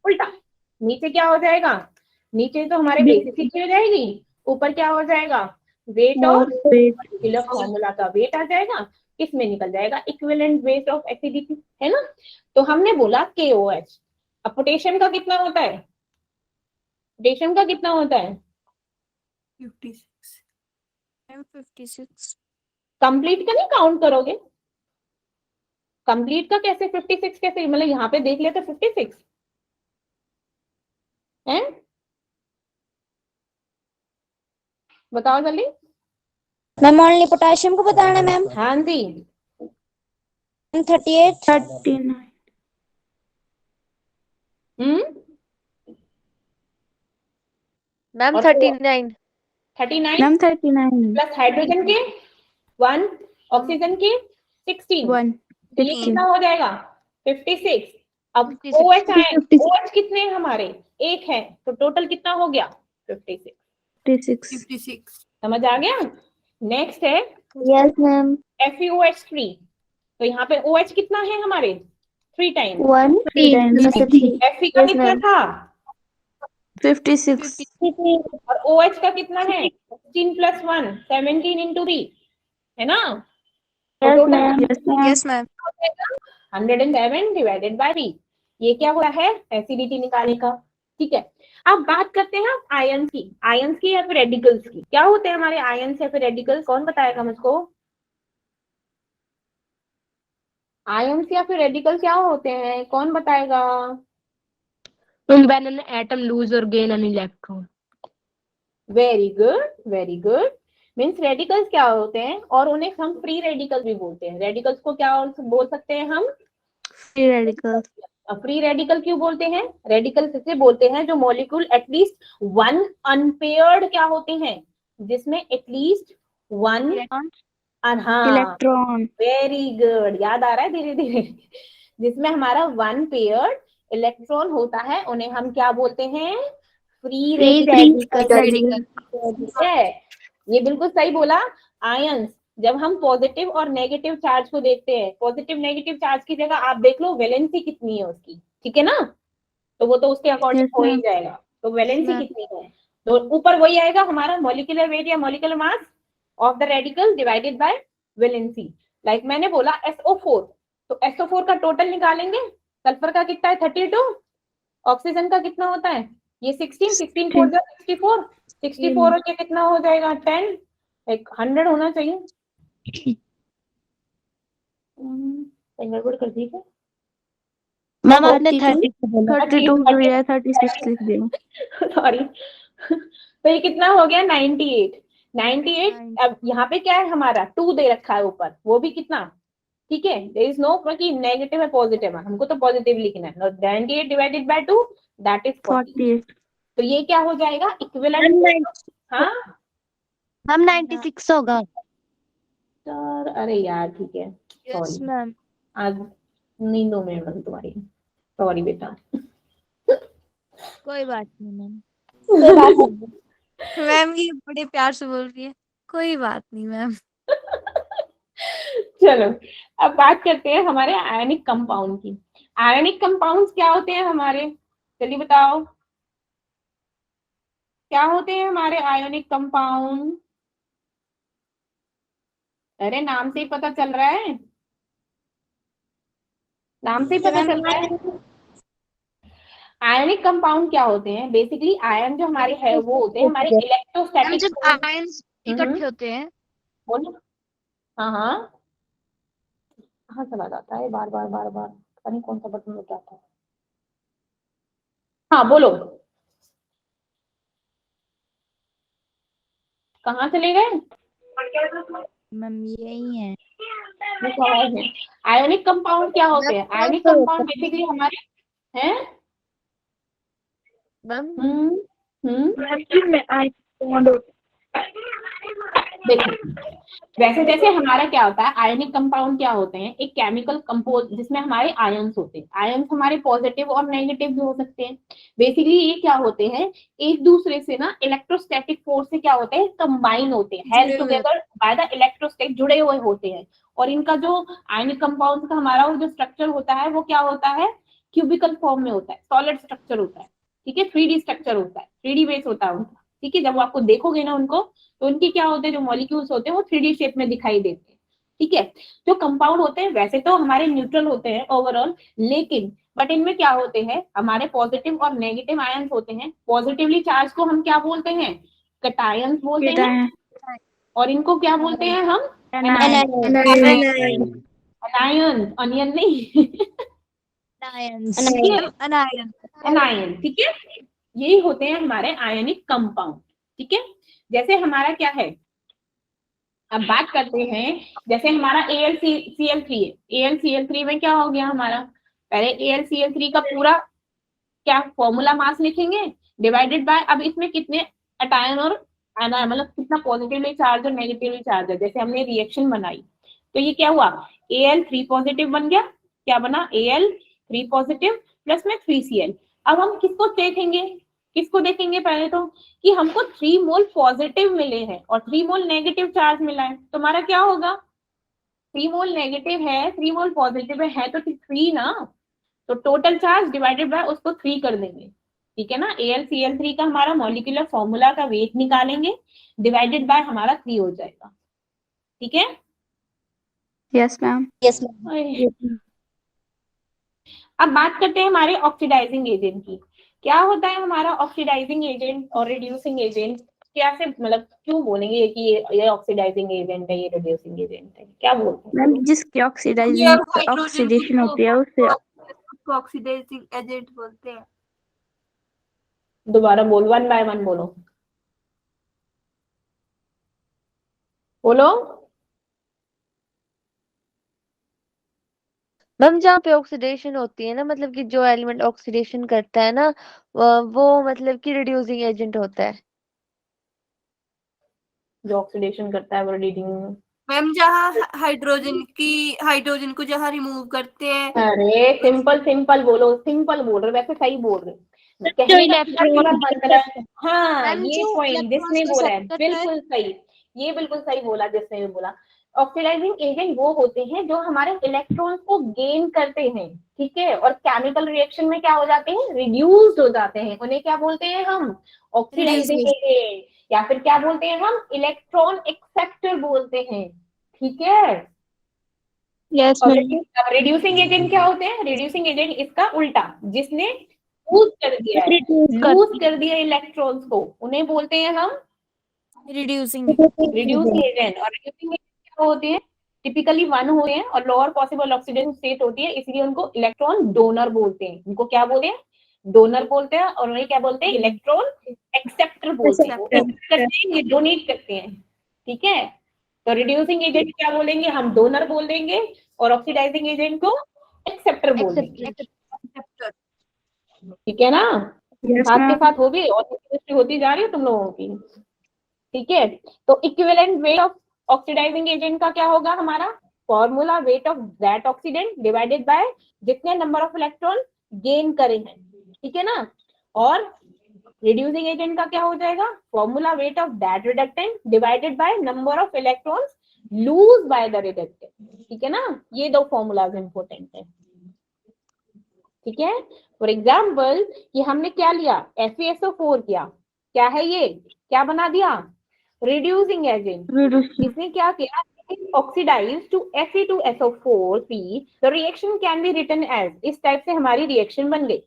उल्टा, नीचे क्या हो जाएगा, नीचे तो हमारे बेसिसिटी हो जाएगी, ऊपर क्या हो जाएगा, वेट ऑफ मॉलिक्यूलर फॉर्मूला का वेट आ जाएगा, किसमें निकल जाएगा, इक्विवेलेंट वेट ऑफ एसिडिटी, है ना। तो हमने बोला KOH। अब पोटेशियम का कितना होता है, पोटेशियम का कितना होता है 56 कंप्लीट का नहीं काउंट करोगे, कंप्लीट का कैसे 56 कैसे, मतलब यहाँ पे देख लेते 56 है, बताओ जल्दी मैम, ओनली पोटेशियम को बताना मैम, हाँ जी 38 मैम 39 प्लस हाइड्रोजन के 1, ऑक्सीजन के 16, तो ये कितना हो जाएगा 56। अब OH आए, OH कितने हैं हमारे, एक है, तो टोटल कितना हो गया 56। समझ आ गया। नेक्स्ट है Yes, ma'am. FeOH3, तो यहाँ पे OH कितना है हमारे 3 टाइम्स, 1 में से 3. Fe का Yes, कितना ma'am. था 56. और OH का कितना है 16 + 1 17 × 3 है ना, तो Yes, total ma'am. Yes ma'am 107 divided by 3, ये क्या हो रहा है एसिडिटी निकालने का। ठीक है, अब बात करते हैं आयंस की, आयंस की या फिर रेडिकल्स की। क्या होते हैं हमारे आयंस या फिर रेडिकल्स, कौन बताएगा मुझको? आयंस या फिर रेडिकल क्या होते हैं, कौन बताएगा? when an atom lose or gain an electron. Very good very good. Means radicals क्या होते हैं, और उन्हें हम फ्री रेडिकल भी बोलते हैं। रेडिकल्स को क्या और बोल सकते हैं हम? Free radicals. फ्री रेडिकल क्यों बोलते हैं? रेडिकल से बोलते हैं जो मॉलिक्यूल एटलीस्ट 1 अनपेयर्ड क्या होते हैं, जिसमें एटलीस्ट 1 हाँ Electron. वेरी गुड, याद आ रहा है धीरे धीरे। जिसमें हमारा 1 पेयर्ड इलेक्ट्रॉन होता है, उन्हें हम क्या बोलते हैं? Free radical. ठीक है, ये बिल्कुल सही बोला। आयंस, जब हम पॉजिटिव और नेगेटिव चार्ज को देखते हैं, पॉजिटिव नेगेटिव चार्ज की जगह आप देख लो वैलेंसी कितनी है उसकी, ठीक है ना, तो वो तो उसके अकॉर्डिंग Yes, हो ही ma'am. जाएगा। तो वैलेंसी Ma'am. कितनी है, तो ऊपर वही आएगा हमारा मॉलिक्यूलर वेट या molecular mass of the radical divided by valency. Like मैंने बोला SO4, तो SO4 का टोटल निकालेंगे, सल्फर का कितना है 32, ऑक्सीजन का कितना होता है ये 16, 16 4 जा 64, 64 और ये कितना हो जाएगा 10, एक 100 होना चाहिए। गड़बड़ कर दी क्या? मैम आपने 32 या 36 लिख दिया. सॉरी। तो ये कितना हो गया 98, 98। अब यहाँ पे क्या है हमारा 2 दे रखा है ऊपर, वो भी कितना, ठीक है, देयर इज नो कि नेगेटिव है पॉजिटिव है, हमको तो पॉजिटिव लिखना है। 98 डिवाइडेड बाय 2 दैट इज 40। 48. तो ये क्या हो जाएगा इक्विवेलेंट? हाँ मैम 96 होगा. सर, अरे यार ठीक है, Yes, सॉरी, ma'am. आज नींदों में मैं तुम्हारी, सॉरी बेटा। कोई बात नहीं मैम. मैम ये बड़े प्यार से बोल रही है, कोई बात नहीं मैम। चलो, अब बात करते हैं हमारे आयनिक कंपाउंड की। आयनिक कंपाउंड्स क्या होते हैं हमारे, चलिए बताओ क्या होते हैं हमारे आयनिक कंपाउंड? अरे नाम से ही पता चल रहा है, नाम से ही पता चल रहा है। आयनिक कंपाउंड क्या होते हैं? बेसिकली आयन जो हमारे है वो होते हैं हमारे मैम इलेक्ट्रोस्टैटिक। जब आयंस इकट्ठे होते हैं बोलो। हाँ हाँ, कहाँ चला जाता है बार बार बार बार, पता नहीं कौन सा बटन हो जाता है। हाँ बोलो, कहाँ चले गए? मैम यही है. आयनिक कंपाउंड क्या होते हैं? आयनिक कंपाउंड बेसिकली हमारे हैं। मैम देखो, वैसे जैसे हमारा क्या होता है, आयनिक कंपाउंड क्या होते हैं, एक केमिकल कंपोज जिसमें हमारे आयंस होते हैं। आयंस हमारे पॉजिटिव और नेगेटिव भी हो सकते हैं। बेसिकली ये क्या होते हैं, एक दूसरे से ना इलेक्ट्रोस्टैटिक फोर्स से क्या होते हैं, कंबाइन होते हैं, held together by the electrostatic, जुड़े हुए होते हैं। और इनका जो आयनिक कंपाउंड का हमारा वो जो स्ट्रक्चर होता है वो क्या होता है, क्यूबिकल फॉर्म में होता है, सॉलिड स्ट्रक्चर होता है, ठीक है, 3D स्ट्रक्चर होता है, 3D बेस होता है उनका, ठीक है। जब वो आपको देखोगे ना उनको, तो उनके क्या होते हैं, जो मॉलिक्यूल्स होते हैं वो 3D शेप में दिखाई देते हैं, ठीक है। जो कंपाउंड होते हैं वैसे तो हमारे न्यूट्रल होते हैं ओवरऑल, लेकिन बट इनमें क्या होते हैं, हमारे पॉजिटिव और नेगेटिव आयंस होते हैं। पॉजिटिवली चार्ज को हम क्या बोलते हैं, कैटायंस बोलते हैं, और इनको क्या बोलते हैं हम, एनायन, अनियन नहीं एनायन, ठीक है। यही होते हैं हमारे आयनिक कंपाउंड, ठीक है। जैसे हमारा क्या है, अब बात करते हैं, जैसे हमारा AlCl3 है, AlCl3 में क्या हो गया हमारा, पहले AlCl3 का पूरा क्या फॉर्मूला मास लिखेंगे डिवाइडेड बाय, अब इसमें कितने एटायन और एनायन, मतलब कितना पॉजिटिवली चार्ज और नेगेटिवली चार्ज है। जैसे हमने रिएक्शन बनाई तो ये क्या हुआ, Al3 पॉजिटिव बन गया, क्या बना, Al3 पॉजिटिव प्लस में 3Cl। अब हम किसको देखेंगे इसको देखेंगे पहले तो कि हमको 3 मोल पॉजिटिव मिले हैं और 3 मोल नेगेटिव चार्ज मिला है। तुम्हारा क्या होगा, 3 मोल नेगेटिव है 3 मोल पॉजिटिव है तो 3 ना, तो टोटल चार्ज डिवाइडेड बाय उसको 3 कर देंगे, ठीक है ना। AlCl3 का हमारा मॉलिक्यूलर फॉर्मूला का वेट निकालेंगे, डिवाइडेड बाय हमारा 3 हो जाएगा, ठीक है। Yes ma'am. Yes ma'am. अब बात करते हैं हमारे ऑक्सीडाइजिंग एजेंट की। क्या होता है हमारा ऑक्सीडाइजिंग एजेंट और रिड्यूसिंग एजेंट, कैसे मतलब क्यों बोलेंगे कि ये ऑक्सीडाइजिंग एजेंट है, ये रिड्यूसिंग एजेंट है, क्या बोलते हैं? मैम जिसकी ऑक्सीडेशन होती है उससे उसको ऑक्सीडाइजिंग एजेंट बोलते हैं। दोबारा बोल, 1 बाय 1 बोलो, बोलो। मैम जहाँ पे ऑक्सीडेशन होती है ना, मतलब कि जो एलिमेंट ऑक्सीडेशन करता है ना, वो मतलब कि रिड्यूसिंग एजेंट होता है। जो ऑक्सीडेशन करता है वो रिड्यूसिंग। मैम जहाँ हाइड्रोजन को जहाँ रिमूव करते हैं। अरे सिंपल सिंपल बोलो, सिंपल बोल रहे, वैसे सही बोल रहे, जो कहने का इलेक्ट्रॉन सीधा बन रहा है। हाँ मैम ये जो पॉइंट जिसने इलेक्ट्रॉन्स को बोला है सेपरेट करता है। बिल्कुल सही, ये बिल्कुल सही बोला जिसने भी बोला। ऑक्सीडाइजिंग एजेंट वो होते हैं जो हमारे इलेक्ट्रॉन्स को गेन करते हैं, ठीक है, और केमिकल रिएक्शन में क्या हो जाते हैं, रिड्यूस्ड हो जाते हैं, उन्हें क्या बोलते हैं हम, ऑक्सीडाइजिंग एजेंट, या फिर क्या बोलते हैं हम, इलेक्ट्रॉन एक्सेप्टर बोलते हैं, ठीक है। यस और मैम। रिड्यूसिंग एजेंट क्या होते हैं, रिड्यूसिंग एजेंट इसका उल्टा, जिसने लूज कर दिया है, लूज कर दिया इलेक्ट्रॉन्स को, उन्हें बोलते हैं हम रिड्यूसिंग रिड्यूसिंग एजेंट। और रिड्यूसिंग एजेंट क्या होते हैं, टिपिकली 1 होते हैं और लोअर पॉसिबल ऑक्सीडेशन स्टेट होती है, इसलिए उनको इलेक्ट्रॉन डोनर बोलते हैं। उनको क्या बोलते हैं, डोनर बोलते हैं, और उन्हें क्या बोलते हैं, इलेक्ट्रॉन एक्सेप्टर बोलते हैं। वो एक्सेप्ट करते हैं, ये डोनेट करते हैं, ठीक है। तो रिड्यूसिंग एजेंट क्या बोलेंगे हम, डोनर बोल देंगे, और ऑक्सीडाइजिंग एजेंट को एक्सेप्टर बोल देंगे, ठीक है ना। यस साथ के मैम। साथ हो भी और केमिस्ट्री होती जा रही है तुम लोगों की, ठीक है। तो equivalent weight of oxidizing agent का क्या होगा हमारा, formula weight of that oxidant divided by जितने नंबर ऑफ इलेक्ट्रॉन गेन करे हैं, ठीक है ना। और रिड्यूसिंग एजेंट का क्या हो जाएगा, formula weight of that reductant divided by number of electrons loose by the reductant, ठीक है ना। ये 2 फॉर्मूलाज इंपॉर्टेंट है, ठीक है। फॉर एग्जाम्पल कि हमने क्या लिया, FeSO4 किया, क्या है ये, क्या बना दिया, रिड्यूसिंग एजेंट। इसने क्या किया, oxidize to Fe2SO4 the reaction can be written as, इस टाइप से हमारी रिएक्शन बन गई।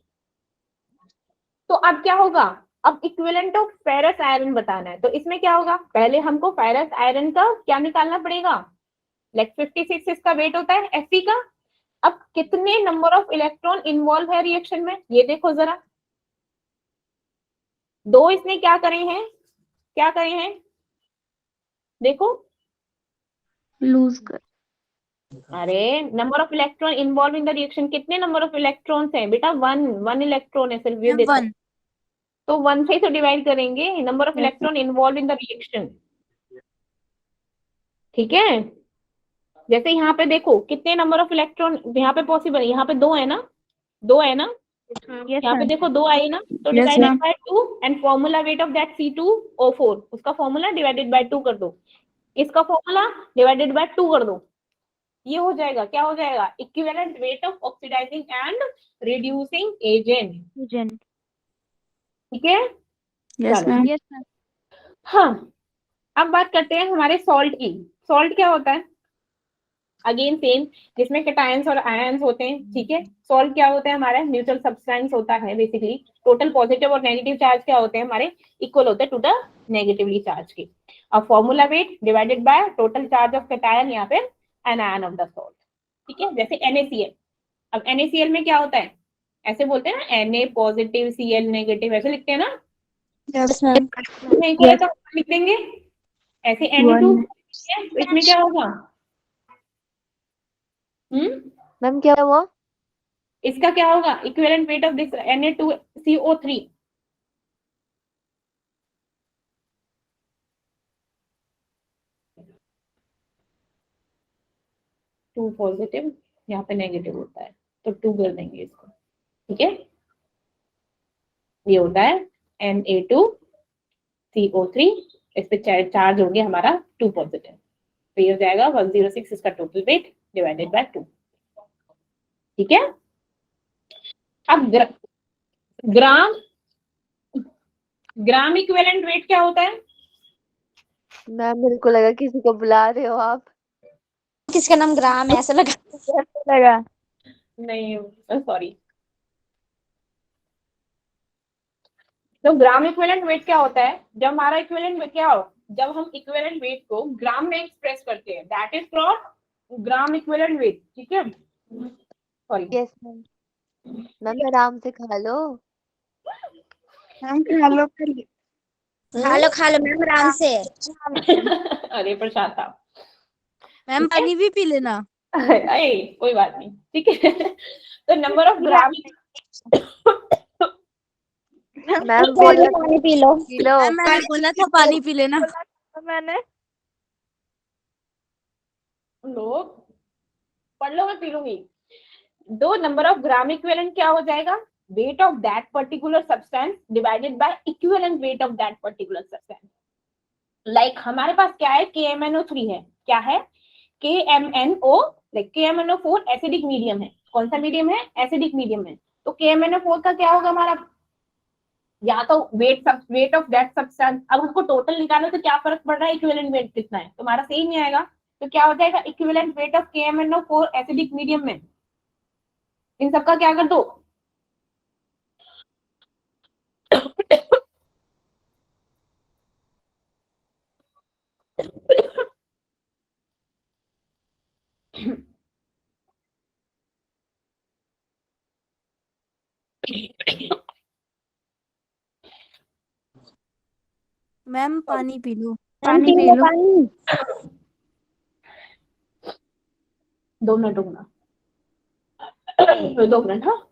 तो अब क्या होगा, अब इक्विवेलेंट ऑफ फेरस आयरन बताना है, तो इसमें क्या होगा, पहले हमको फेरस आयरन का क्या निकालना पड़ेगा, लाइक 56 इसका वेट होता है Fe का। अब कितने नंबर ऑफ इलेक्ट्रॉन इन्वॉल्व है रिएक्शन में, ये देखो जरा, 2 इसने क्या करे हैं, क्या करे हैं, देखो, लूज कर। अरे number of electron involve in the reaction, कितने नंबर ऑफ इलेक्ट्रॉन्स हैं बेटा, 1 इलेक्ट्रॉन है सिर्फ, ये देखो, 1 तो 1 से ही तो डिवाइड करेंगे number of electron involve in the reaction, ठीक है। जैसे यहाँ पे देखो कितने नंबर ऑफ इलेक्ट्रॉन यहाँ पे पॉसिबल है, यहाँ पे 2 है ना, 2 है ना, यस यहाँ पे मैम। देखो 2 आई ना, तो Yes, divided ma'am. By 2 and formula weight of that C2O4, उसका फॉर्मूला डिवाइडेड बाय 2 कर दो, इसका फॉर्मूला डिवाइडेड बाय 2 कर दो, ये हो जाएगा, क्या हो जाएगा, equivalent weight of oxidizing and reducing agent, ठीक है। यस चलो मैम। Yes ma'am. हाँ, अब बात करते हैं हमारे सॉल्ट की। सॉल्ट क्या होता है, अगेन सेम, जिसमें कैटायंस और आयंस होते हैं, ठीक है। सॉल्ट क्या होता है हमारा, न्यूट्रल सब्सटेंस होता है बेसिकली। टोटल पॉजिटिव और नेगेटिव चार्ज क्या होते हैं हमारे, इक्वल होते हैं टू द नेगेटिवली चार्ज के। अब formula weight divided by total charge of cation या फिर एनायन ऑफ द सॉल्ट, ठीक है। जैसे NaCl, अब NaCl में क्या होता है, ऐसे बोलते हैं ना, Na पॉजिटिव Cl नेगेटिव, ऐसे लिखते हैं ना, यस मैम। इक्वल है तो लिख देंगे ऐसे, Na2 है तो इसमें क्या होगा, मैम क्या हुआ? इसका क्या होगा, equivalent weight of this Na2CO3, 2 positive, यहाँ पे नेगेटिव होता है तो 2 कर देंगे इसको, ठीक है। ये होता है Na2CO3, इस पे चार्ज होंगे हमारा 2 पॉजिटिव, तो ये हो जाएगा 106 इसका टोटल वेट डिवाइडेड बाय 2। ठीक है, अब ग्राम इक्विवेलेंट वेट क्या होता है? मैम मेरे को लगा किसी को बुला रहे हो आप। किसका नाम ग्राम है ऐसा लगा। कैसे लगा? नहीं, सॉरी। तो ग्राम इक्विवेलेंट वेट क्या होता है? जब हमारा इक्विवेलेंट वेट क्या हो, जब हम इक्विवेलेंट वेट को ग्राम में एक्सप्रेस करते हैं, that is called gram equivalent wait. ठीक है, सॉरी। Yes ma'am. मैम आराम से खा लो। मैम खा लो पहले। खा लो मैम आराम से। अरे प्रसाद था। मैम पानी भी पी लेना। अरे कोई बात नहीं, ठीक है। तो नंबर ऑफ ग्राम, मैम बोला पानी P low. P low. Ma'am मैंने बोला था पानी पी लेना। मैंने लोग पढ़ लो, मैं पी लूंगी। दो नंबर ऑफ ग्राम इक्विवेलेंट क्या हो जाएगा? Wait of that particular substance divided by equivalent weight of that particular substance. Like हमारे पास क्या है? KMNO3 है। क्या है? KMNO, like KMNO4 acidic medium है। कौन सा मीडियम है? एसिडिक मीडियम है। तो KMNO4 का क्या होगा हमारा? या तो वेट ऑफ दैट सब्सटेंस। अब उसको टोटल निकालो तो क्या फर्क पड़ रहा है? इक्विवेलेंट वेट कितना है, तुम्हारा सेम ही आएगा। तो क्या हो जाएगा? Equivalent weight of KMNO4 acidic medium में इन सबका क्या कर दो? मैम पानी पी लो। पानी पी लो। 2 मिनट रुकना। 2 मिनट, हाँ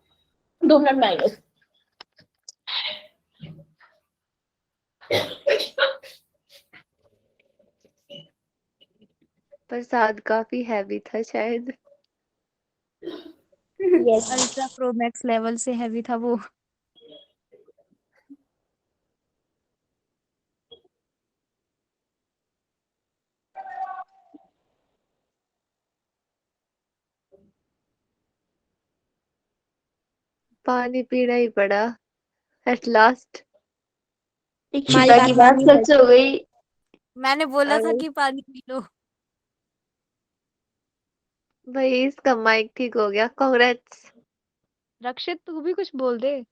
2 मिनट में आएंगे। प्रसाद काफी हैवी था शायद। अल्ट्रा प्रो मैक्स लेवल से हैवी था वो। पानी पीना ही पड़ा एट लास्ट। इक्षिता की बात सच हो गई। मैंने बोला था अरे कि पानी पी लो। भाई इसका माइक ठीक हो गया, कांग्रेट्स। रक्षित तू भी कुछ बोल दे।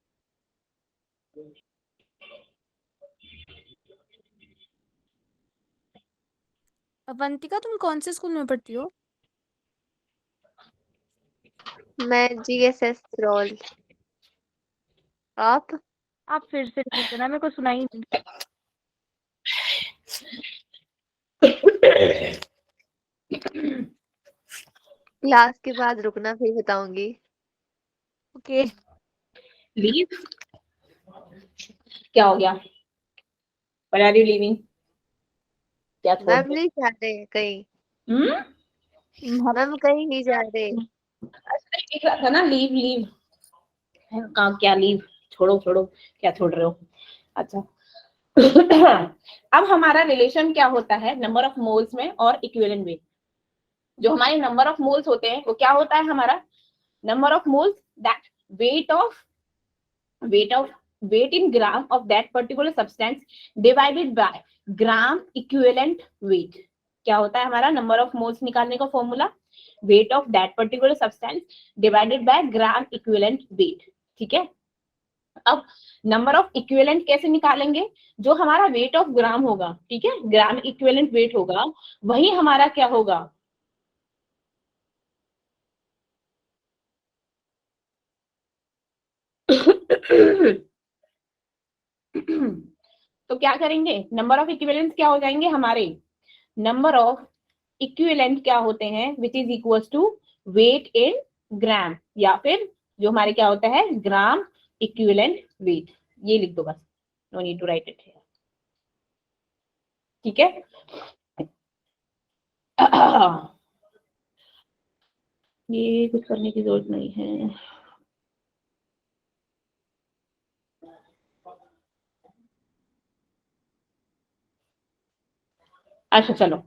अवंतिका तुम कौन से स्कूल में पढ़ती हो? मैं GSS रोल। आप? आप फिर से रिपीट करना, मेरे को सुनाई नहीं। क्लास के बाद रुकना, फिर बताऊंगी। ओके। लीव? क्या हो गया? Where are you leaving? क्या छोड़ मैम दो? नहीं जा रहे कहीं। हम्म, मैम कहीं नहीं जा रहे। लिख रहा था ना लीव लीव। कहाँ? क्या लीव? छोड़ो छोड़ो, क्या छोड़ रहे हो? अच्छा। अब हमारा रिलेशन क्या होता है नंबर ऑफ मोल्स में और इक्विवेलेंट वेट? जो हमारे नंबर ऑफ मोल्स होते हैं वो क्या होता है हमारा? Number of moles that weight in gram of that particular substance divided by gram equivalent weight। क्या होता है हमारा नंबर ऑफ मोल्स निकालने का formula? Weight of that particular substance divided by gram equivalent wait. ठीक है, अब नंबर ऑफ इक्विवेलेंट कैसे निकालेंगे? जो हमारा वेट ऑफ ग्राम होगा, ठीक है, ग्राम इक्विवेलेंट वेट होगा, वही हमारा क्या होगा? तो क्या करेंगे? नंबर ऑफ इक्विवेलेंट क्या हो जाएंगे हमारे? नंबर ऑफ इक्विवेलेंट क्या होते हैं? Which is equal to weight in gram, या फिर जो हमारे क्या होता है ग्राम इक्विवेलेंट वेट। ये लिख दो बस, no need to write it here. ठीक है। ये कुछ करने की जरूरत नहीं है। अच्छा चलो,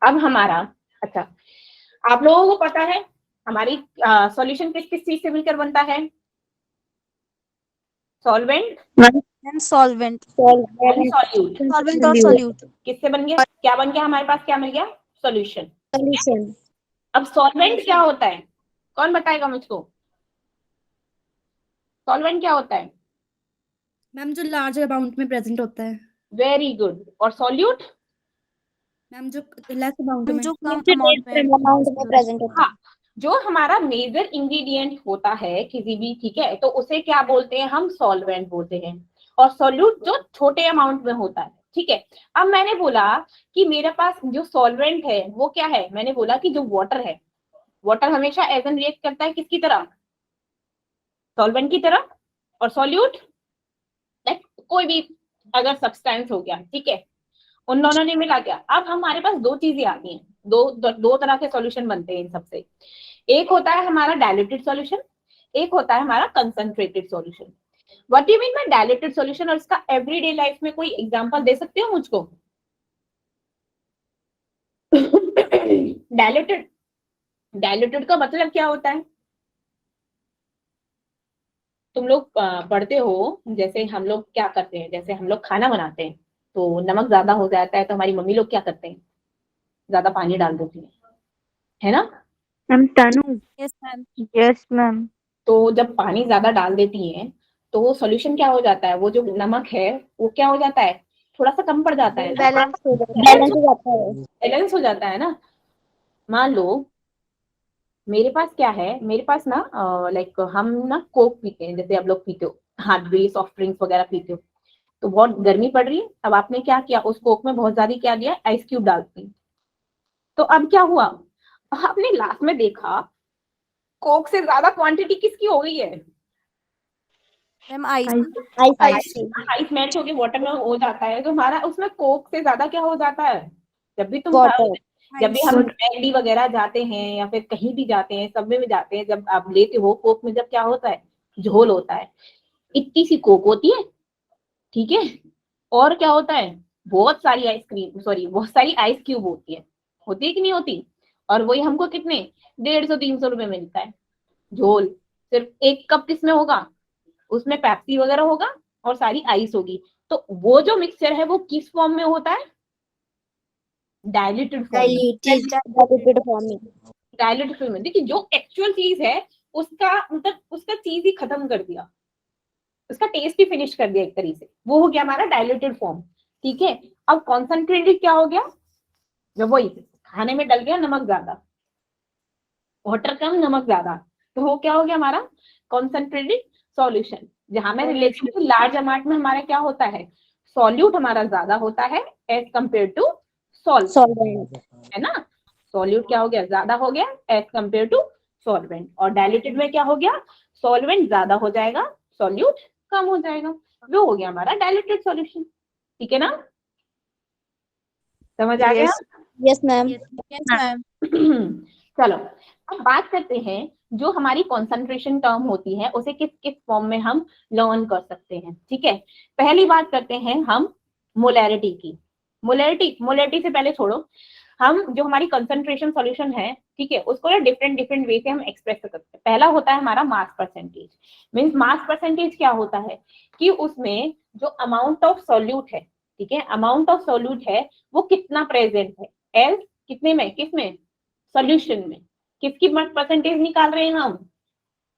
अब हमारा, अच्छा आप लोगों को पता है हमारी सॉल्यूशन किस किस चीज से मिलकर बनता है? Solvent ma'am solvent and solute. Solvent और सॉल्यूट किससे बन गया, क्या बन गया हमारे पास, क्या मिल गया? सॉल्यूशन। सॉल्यूशन। अब सॉल्वेंट क्या होता है, कौन बताएगा मुझको? सॉल्वेंट क्या होता है? मैम जो लार्ज अमाउंट में प्रेजेंट होता है। Very good. और सॉल्यूट? मैम जो लेस अमाउंट में। जो कम अमाउंट में प्रेजेंट होता हाँ, जो हमारा मेजर इंग्रेडिएंट होता है किसी भी, ठीक है, तो उसे क्या बोलते हैं हम? सॉल्वेंट बोलते हैं। और सॉल्यूट जो छोटे अमाउंट में होता है, ठीक है। अब मैंने बोला कि मेरे पास जो सॉल्वेंट है वो क्या है, मैंने बोला कि जो वाटर है, वाटर हमेशा एज एन रिएक्ट करता है किसकी तरह? सॉल्वेंट की तरह। और सॉल्यूट कोई भी अगर सब्सटेंस हो गया, ठीक है, उन दोनों ने मिला गया। अब हमारे पास दो चीजें आती हैं, दो तरह के सॉल्यूशन बनते हैं इन सबसे। एक होता है हमारा डायल्यूटेड सॉल्यूशन, एक होता है हमारा concentrated solution. What you mean by diluted solution, और इसका एवरीडे लाइफ में कोई एग्जांपल दे सकते हो मुझको? डायल्यूटेड, डायल्यूटेड का मतलब क्या होता है? तुम लोग पढ़ते हो, जैसे हम लोग क्या करते हैं, जैसे हम लोग खाना बनाते हैं तो नमक ज्यादा हो जाता है तो हमारी मम्मी लोग क्या करते हैं, ज्यादा पानी डाल देती है ना? Ma'am Tanu. Yes ma'am. Yes ma'am. तो जब पानी ज्यादा डाल देती हैं तो वो सॉल्यूशन क्या हो जाता है, वो जो नमक है वो क्या हो जाता है, थोड़ा सा कम पड़ जाता है ना, बैलेंस हो जाता है। बैलेंस हो जाता है। बैलेंस हो जाता है ना। मान लो मेरे पास क्या है, मेरे पास ना लाइक हम ना कोक पीते हैं, जैसे आप लोग पीते हो, हार्ड ड्रिंक्स सॉफ्ट ड्रिंक्स वगैरह पीते हो, तो बहुत गर्मी पड़ रही है, अब आपने क्या किया, उस कोक में बहुत ज्यादा क्या दिया, आइस क्यूब डाल दी। तो अब क्या हुआ, आपने लास्ट में देखा कोक से ज्यादा क्वांटिटी किसकी हो गई है? Ma'am ice. आइस मेल्ट होके वाटर में हो जाता है, तो हमारा उसमें कोक से ज्यादा क्या हो जाता है? जब भी तुम वाटर। जब भी हम मैगडी वगैरह जाते हैं या फिर कहीं भी जाते हैं, सबवे में जाते हैं, जब आप लेते हो कोक में, जब क्या होता है, झोल होता है, इतनी सी कोक होती है, ठीक है, और क्या होता है, बहुत सारी आइसक्रीम, सॉरी बहुत सारी आइस क्यूब होती है कि नहीं होती? और वही हमको कितने, 150-300 रुपए मिलता है झोल। सिर्फ एक कप किसमें होगा, उसमें पेप्सी वगैरह होगा और सारी आइस होगी। तो वो जो मिक्सचर है वो किस फॉर्म में होता है? डायल्यूटेड फॉर्म में। डाइल्यूटेड फॉर्म में। डायल्यूटेड फॉर्म में। देखिए जो एक्चुअल चीज है उसका मतलब उसका चीज ही खत्म कर दिया, उसका टेस्ट ही फिनिश कर दिया एक तरीके से, वो हो गया हमारा डायल्यूटेड फॉर्म, ठीक है। अब कॉन्सेंट्रेटेड क्या हो गया, जब वही खाने में डल गया नमक ज्यादा, वाटर कम नमक ज्यादा, तो वो क्या हो गया हमारा कॉन्सेंट्रेटेड सॉल्यूशन, जहां में रिलेटिवली लार्ज अमाउंट में हमारा क्या होता है, सॉल्यूट हमारा ज्यादा होता है एज कंपेयर टू सॉल्वेंट, है ना। सॉल्यूट क्या हो गया, ज्यादा हो गया एज कंपेयर टू सॉल्वेंट। और डायल्यूटेड में क्या हो गया, सॉल्वेंट ज्यादा हो जाएगा, सॉल्यूट कम हो जाएगा, वो हो गया हमारा डायल्यूटेड सॉल्यूशन, ठीक है ना, समझ आ गया? Yes ma'am. Yes ma'am. चलो अब बात करते हैं, जो हमारी कॉन्सेंट्रेशन टर्म होती है उसे किस किस फॉर्म में हम लर्न कर सकते हैं, ठीक है। पहली बात करते हैं हम मोलैरिटी की। मोलैरिटी से पहले छोड़ो, हम जो हमारी कंसंट्रेशन सॉल्यूशन है, ठीक है, उसको ना डिफरेंट डिफरेंट वे से हम एक्सप्रेस कर सकते हैं। पहला होता है हमारा mass percentage. Means mass percentage क्या होता है कि उसमें जो अमाउंट ऑफ सॉल्यूट है, ठीक है, अमाउंट ऑफ सॉल्यूट है वो कितना प्रेजेंट है, एल कितने में, किसमें, सॉल्यूशन में। किसकी परसेंटेज निकाल रहे हैं हम,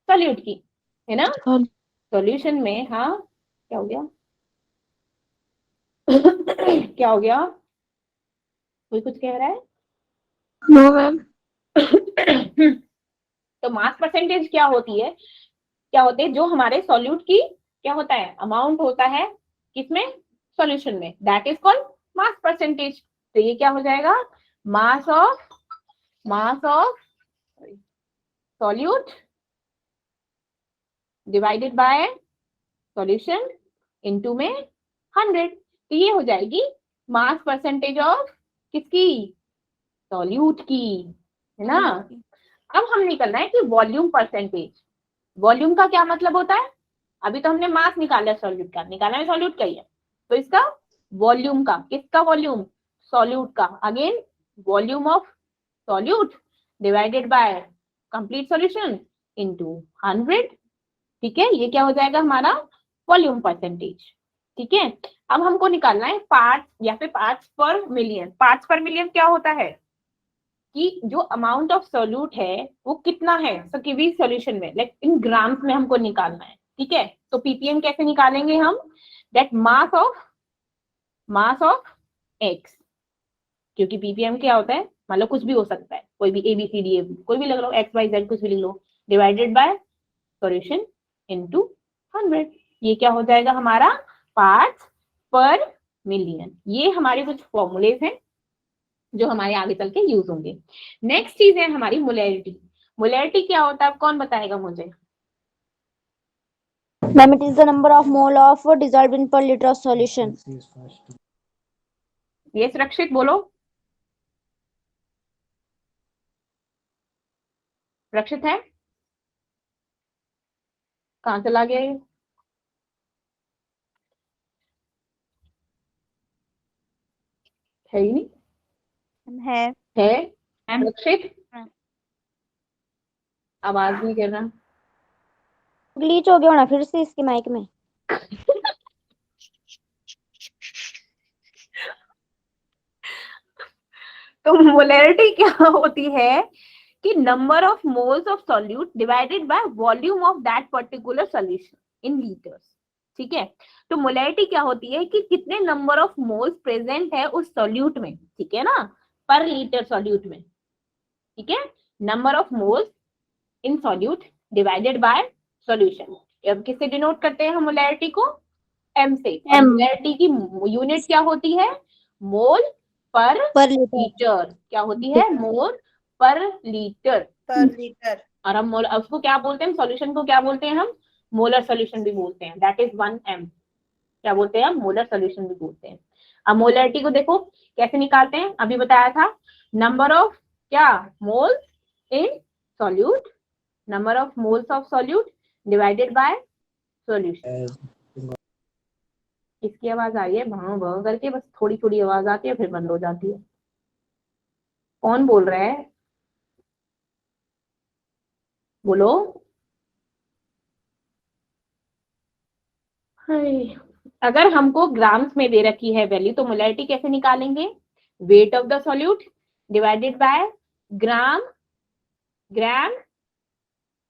सॉल्यूट की, है ना, सॉल्यूशन में। हाँ क्या हो गया क्या हो गया, कोई कुछ कह रहा है? No ma'am. तो मास परसेंटेज क्या होती है, क्या होते हैं जो हमारे सॉल्यूट की क्या होता है, अमाउंट होता है किसमें, सॉल्यूशन में, that is called mass percentage. तो ये क्या हो जाएगा, mass of solute divided bye solution into में 100। तो ये हो जाएगी मास परसेंटेज ऑफ किसकी, सॉल्यूट की, है ना। अब हम निकलना है कि वॉल्यूम परसेंटेज। वॉल्यूम का क्या मतलब होता है, अभी तो हमने मास निकाला सॉल्यूट का, निकालना है सॉल्यूट का ही है, तो इसका वॉल्यूम का, किसका वॉल्यूम, सॉल्यूट का, again volume of solute divided bye complete solution into 100। ठीक है, ये क्या हो जाएगा हमारा वॉल्यूम परसेंटेज। ठीक है, अब हमको निकालना है पार्ट्स या फिर पार्ट्स पर मिलियन। पार्ट्स पर मिलियन क्या होता है कि जो अमाउंट ऑफ सोल्यूट है वो कितना है किसी सॉल्यूशन में, लाइक इन ग्राम्स में हमको निकालना है। ठीक है, तो पीपीएम कैसे निकालेंगे हम, दैट मास ऑफ एक्स, क्योंकि पीपीएम क्या होता है, मतलब कुछ भी हो सकता है, कोई भी ABCD कोई भी लग लो, XYZ कुछ भी लिख लो, डिवाइडेड बाय सॉल्यूशन इनटू 100। ये क्या हो जाएगा हमारा पार्ट्स पर मिलियन। ये हमारे कुछ फॉर्मूलेज हैं जो हमारे आगे चल के यूज होंगे। नेक्स्ट चीज है हमारी मोलैरिटी। मोलैरिटी क्या होता है, कौन बताएगा मुझे? Ma'am it is the number of mole of dissolved इन पर लीटर ऑफ सॉल्यूशन। ये सुरक्षित बोलो, सुरक्षित है? कहाँ चला गया ये? है ही नहीं, है सुरक्षित? आवाज नहीं कर रहा। ग्लीच हो गया होना फिर से इसके माइक में। तो मोलैरिटी क्या होती है कि number of moles of solute divided by volume of that particular solution in litres. ठीक है, तो मोलैरिटी क्या होती है कि कितने नंबर ऑफ मोल्स प्रेजेंट है उस सॉल्यूट में, ठीक है ना, पर लीटर सॉल्यूट में। ठीक है, number of moles in solute divided bye solution. अब किससे डिनोट करते हैं हम मोलैरिटी को? एम से। मोलैरिटी की यूनिट क्या होती है? मोल पर लीटर। क्या होती है? मोल पर लीटर। और हम मोल उसको क्या बोलते हैं, सॉल्यूशन को क्या बोलते हैं हम? मोलर सॉल्यूशन भी बोलते हैं, दैट इज 1m। क्या बोलते हैं हम? मोलर सॉल्यूशन भी बोलते हैं। अब मोलैरिटी को देखो कैसे निकालते हैं, अभी बताया था, नंबर ऑफ क्या moles in solute, number of moles of solute divided bye solution. इसकी आवाज आ रही है भाव भाव करके, बस थोड़ी थोड़ी आवाज आती है फिर बंद हो जाती है। कौन बोल रहा है, बोलो। अगर हमको ग्राम्स में दे रखी है वैल्यू तो मोलैरिटी कैसे निकालेंगे? Weight of the solute divided by gram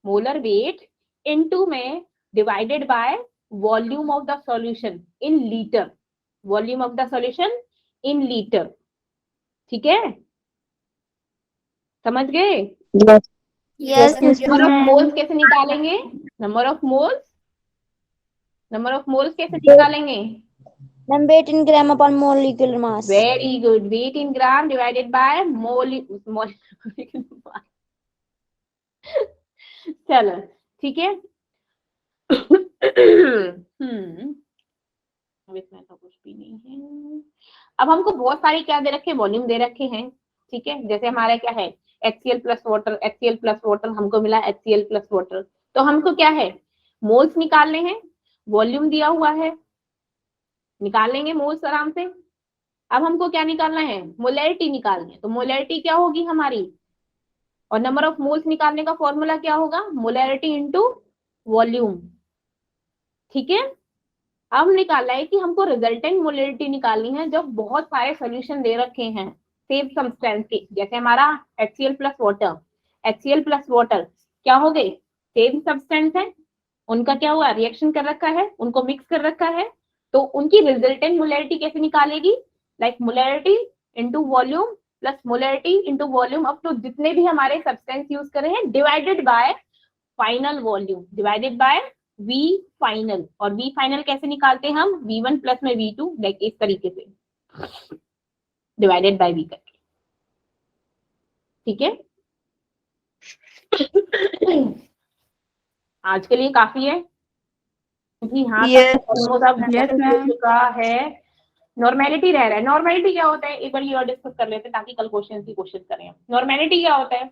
molar weight into में divided by volume of the solution in litre, volume of the solution in litre. ठीक है, समझ गए? यस नंबर ऑफ मोल्स कैसे निकालेंगे? नंबर ऑफ मोल्स कैसे निकालेंगे? Ma'am weight in gram upon molecular mass. Very good, weight in gram divided by mole. चलो ठीक है। अब इसमें तो कुछ भी नहीं है। अब हमको बहुत सारे क्या दे रखे, वॉल्यूम दे रखे हैं। ठीक है, जैसे हमारा क्या है HCl plus water, HCl plus water हमको मिला HCl प्लस वाटर, तो हमको क्या है मोल्स निकालने हैं, वॉल्यूम दिया हुआ है, निकाल लेंगे मोल्स आराम से। अब हमको क्या निकालना है? मोलैरिटी निकालनी है, तो मोलैरिटी क्या होगी हमारी, और नंबर ऑफ मोल्स निकालने का फॉर्मूला क्या होगा? Molarity into volume. ठीक है, अब निकाला है कि हमको रिजल्टेंट मोलैरिटी निकालनी है जब बहुत सारे सोल्यूशन दे रखे हैं सेम सब्सटेंस के, जैसे हमारा HCl plus water, HCl plus water क्या हो गए? सेम सब्सटेंस है, उनका क्या हुआ? रिएक्शन कर रखा है, उनको मिक्स कर रखा है, तो उनकी रिजल्टेंट मोलैरिटी कैसे निकालेगी? Like molarity into volume plus molarity into volume up to जितने भी हमारे सब्सटेंस यूज करे हैं divided by final volume, divided by V final. और V फाइनल कैसे निकालते हैं हम? V1 प्लस में V2, लाइक इस तरीके से डिवाइडेड बाय V करके। ठीक है, आज के लिए काफी है क्योंकि यहाँ तक ऑलमोस्ट अब हो चुका है। नॉर्मेलिटी रह रहा है। नॉर्मेलिटी क्या होता है एक बार ये और डिस्कस कर लेते हैं ताकि कल क्वेश्चन की कोशिश करें। नॉर्मेलिटी क्या होता है?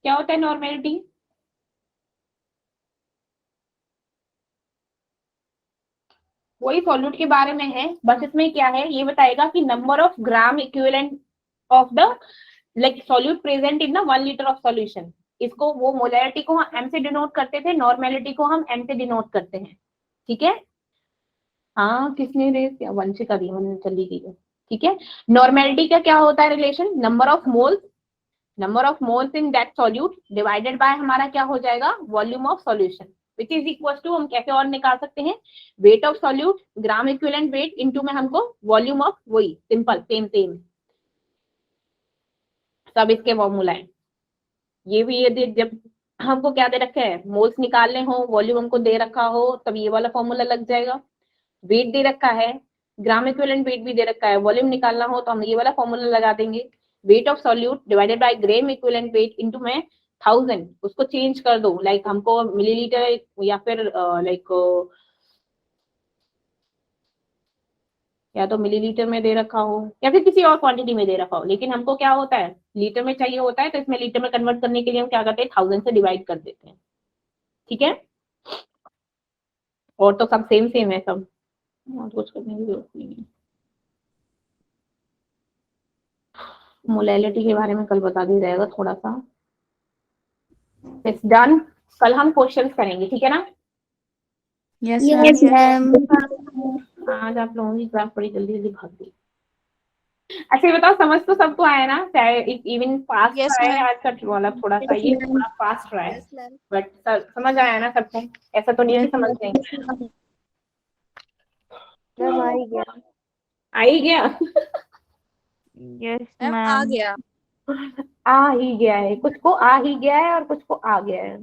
क्या होता है नॉर्मेलिटी? वही सॉल्यूट के बारे में है, बस इसमें क्या है ये बताएगा कि number of gram equivalent of the like solute present in the 1 litre of solution. इसको वो मोलैरिटी को हम एम से डिनोट करते थे, नॉर्मेलिटी को हम एन से डिनोट करते हैं। ठीक है, हाँ किसने रेस किया? वंशिका दी, चली गई है। ठीक है, नॉर्मेलिटी का क्या होता है relation? Number of moles in that solute divided by हमारा क्या हो जाएगा? Volume of solution, which is equal to, हम कैसे और निकाल सकते हैं? Weight of solute gram equivalent weight into में हमको वॉल्यूम ऑफ, वही सिंपल सेम सब इसके फॉर्मूला है। ये भी ये जब हमको क्या दे रखा है, मोल्स निकालने हो, वॉल्यूम हमको दे रखा हो, तब ये वाला फॉर्मूला लग जाएगा। वेट दे रखा है, ग्राम इक्विवेलेंट वेट भी दे रखा है, वॉल्यूम निकालना हो तो हम ये वाला फॉर्मूला लगा देंगे। Wait of solute divided by gram equivalent weight into में 1000, उसको चेंज कर दो, लाइक हमको मिलीलीटर या फिर लाइक या तो मिलीलीटर में दे रखा हो या फिर किसी और क्वांटिटी में दे रखा हो, लेकिन हमको क्या होता है लीटर में चाहिए होता है, तो इसमें लीटर में कन्वर्ट करने के लिए हम क्या करते हैं 1000 से डिवाइड कर देते हैं। ठीक है, और तो सब सेम है सब, और कुछ करने की जरूरत नहीं है। मोलैलिटी के बारे में कल बता दिया जाएगा थोड़ा सा। इट्स डन, कल हम क्वेश्चंस करेंगे, ठीक है ना? Yes ma'am. आज आप लोगों की क्लास बड़ी जल्दी भाग गई। अच्छा ये बताओ, समझ तो सबको आया ना? चाहे इवन फास्ट Yes, रहा है ma'am. आज का वाला, थोड़ा सा ये थोड़ा फास्ट रहा है, बट समझ आया ना सबको? ऐसा तो नहीं है कि समझ नहीं मैम आ ही गया। आ ही गया। यस मैम आ मैम। गया। आ ही गया है, कुछ को आ ही गया है और कुछ को आ गया है।